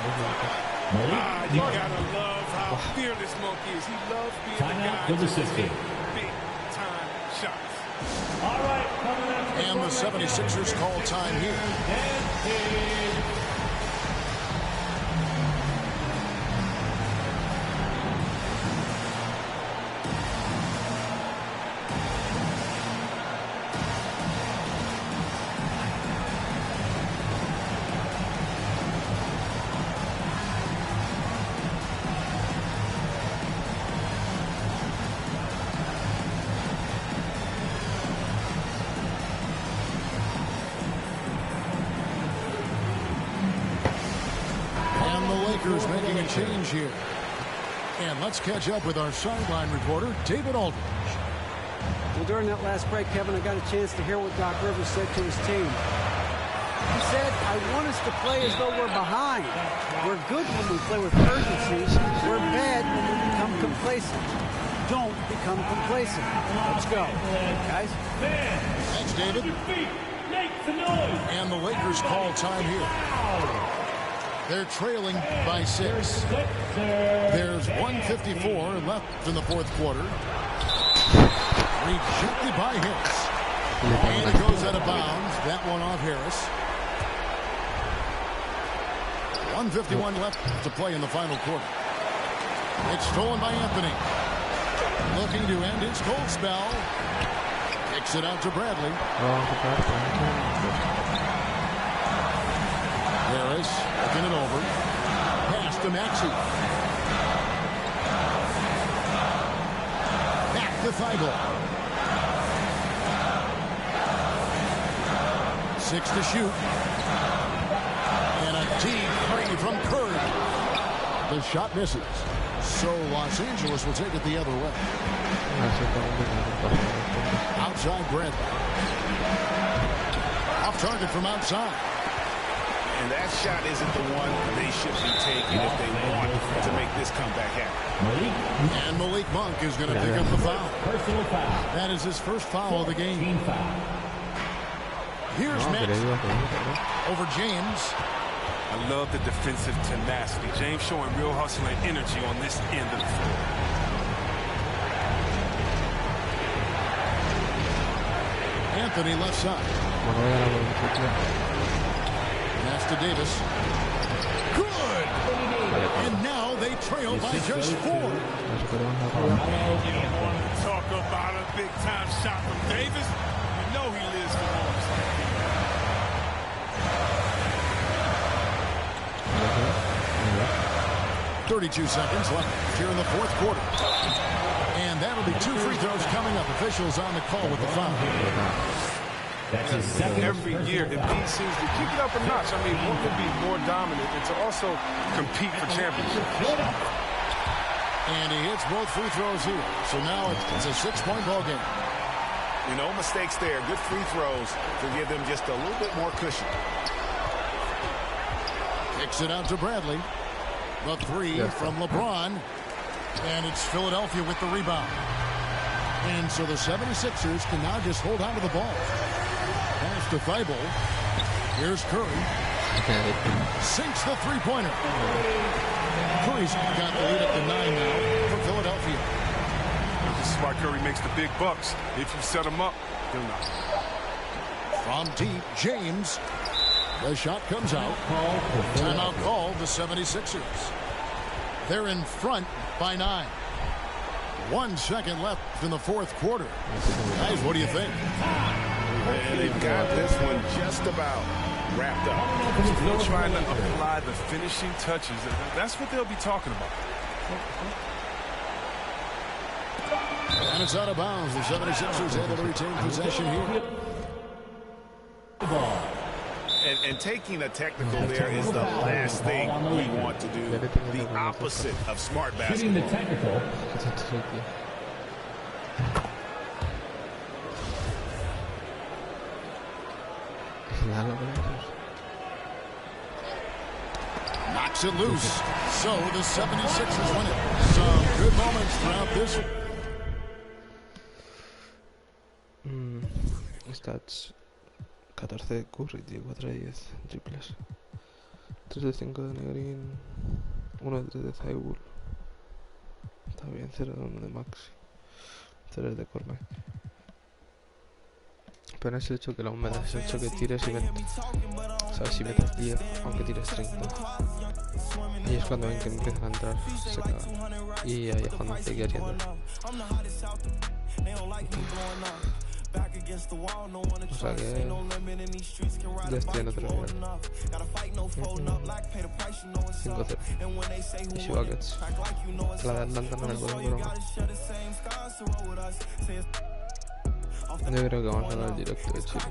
You gotta love how fearless Monk is. He loves being the guy to take big-time shots. All right, coming up. And the 76ers call time here. Lakers making a change here. And let's catch up with our sideline reporter, David Aldridge. Well, during that last break, Kevin, I got a chance to hear what Doc Rivers said to his team. He said, I want us to play as though we're behind. We're good when we play with urgency. We're bad when we become complacent. Don't become complacent. Let's go, guys. Thanks, David. And the Lakers call time here. They're trailing by 6. There's 1:54 left in the fourth quarter. Rejected by Harris. And it goes out of bounds. That one off Harris. 1:51 left to play in the final quarter. It's stolen by Anthony. Looking to end his cold spell. Kicks it out to Bradley. Harris looking it over. Pass to Maxey. Back to Feigl. 6 to shoot. And a deep three from Curry. The shot misses. So Los Angeles will take it the other way. Outside Bradley. Off target from outside. And that shot isn't the one they should be taking if they want to make this comeback happen. And Malik Monk is going to pick up the foul. Personal foul. That is his first foul of the game. Here's Maxey over James. I love the defensive tenacity. James showing real hustle and energy on this end of the floor. Anthony left side. Pass to Davis. Good! And now they trail by just 4. You don't want to talk about a big-time shot from Davis. You know he lives for moments like these. 32 seconds left here in the fourth quarter. And that'll be 2 free throws coming up. Officials on the call with the foul. That's his second. Every year, Embiid seems to kick it up a notch. I mean, one could be more dominant and to also compete for championships. And he hits both free throws here. So now it's a 6-point ball game. No mistakes there. Good free throws to give them just a little bit more cushion. Kicks it out to Bradley. The 3 from LeBron. And it's Philadelphia with the rebound. And so the 76ers can now just hold on to the ball. Pass to Feigl. Here's Curry. Sinks the three-pointer. Curry's got the lead up to 9 now for Philadelphia. This is why Curry makes the big bucks. If you set him up, he'll not. From deep, James. The shot comes out. Timeout called the 76ers. They're in front by 9. 1 second left in the fourth quarter. Guys, what do you think? And they've got this one just about wrapped up. Still trying to apply the finishing touches. That's what they'll be talking about. And it's out of bounds. The 76ers able to retain possession here. And taking a technical there is the last thing we want to do. The opposite of smart Shooting the basketball. technical. Knocks it loose. So the 76ers win it. Some good moments throughout this. Stats 14 de Curry, tío, 4 de 10 triples. 3 de 5 de Negrin, 1 de 3 de Zaibul. Está bien, 0 de 1 de Maxi, 3 de Cormac. Pero es el hecho que la humedad, es el hecho que tires y metes. ¿Sabes? Si metes 10, aunque tires 30. Y es cuando ven que empiezan a entrar, se cagan. Y ahí es cuando te quedaría entrar. O sea que ya estoy en otro nivel. 5-0. Y Shibakets. La de Atlanta no me puede broma. Yo creo que vamos a ganar el directo de Chile.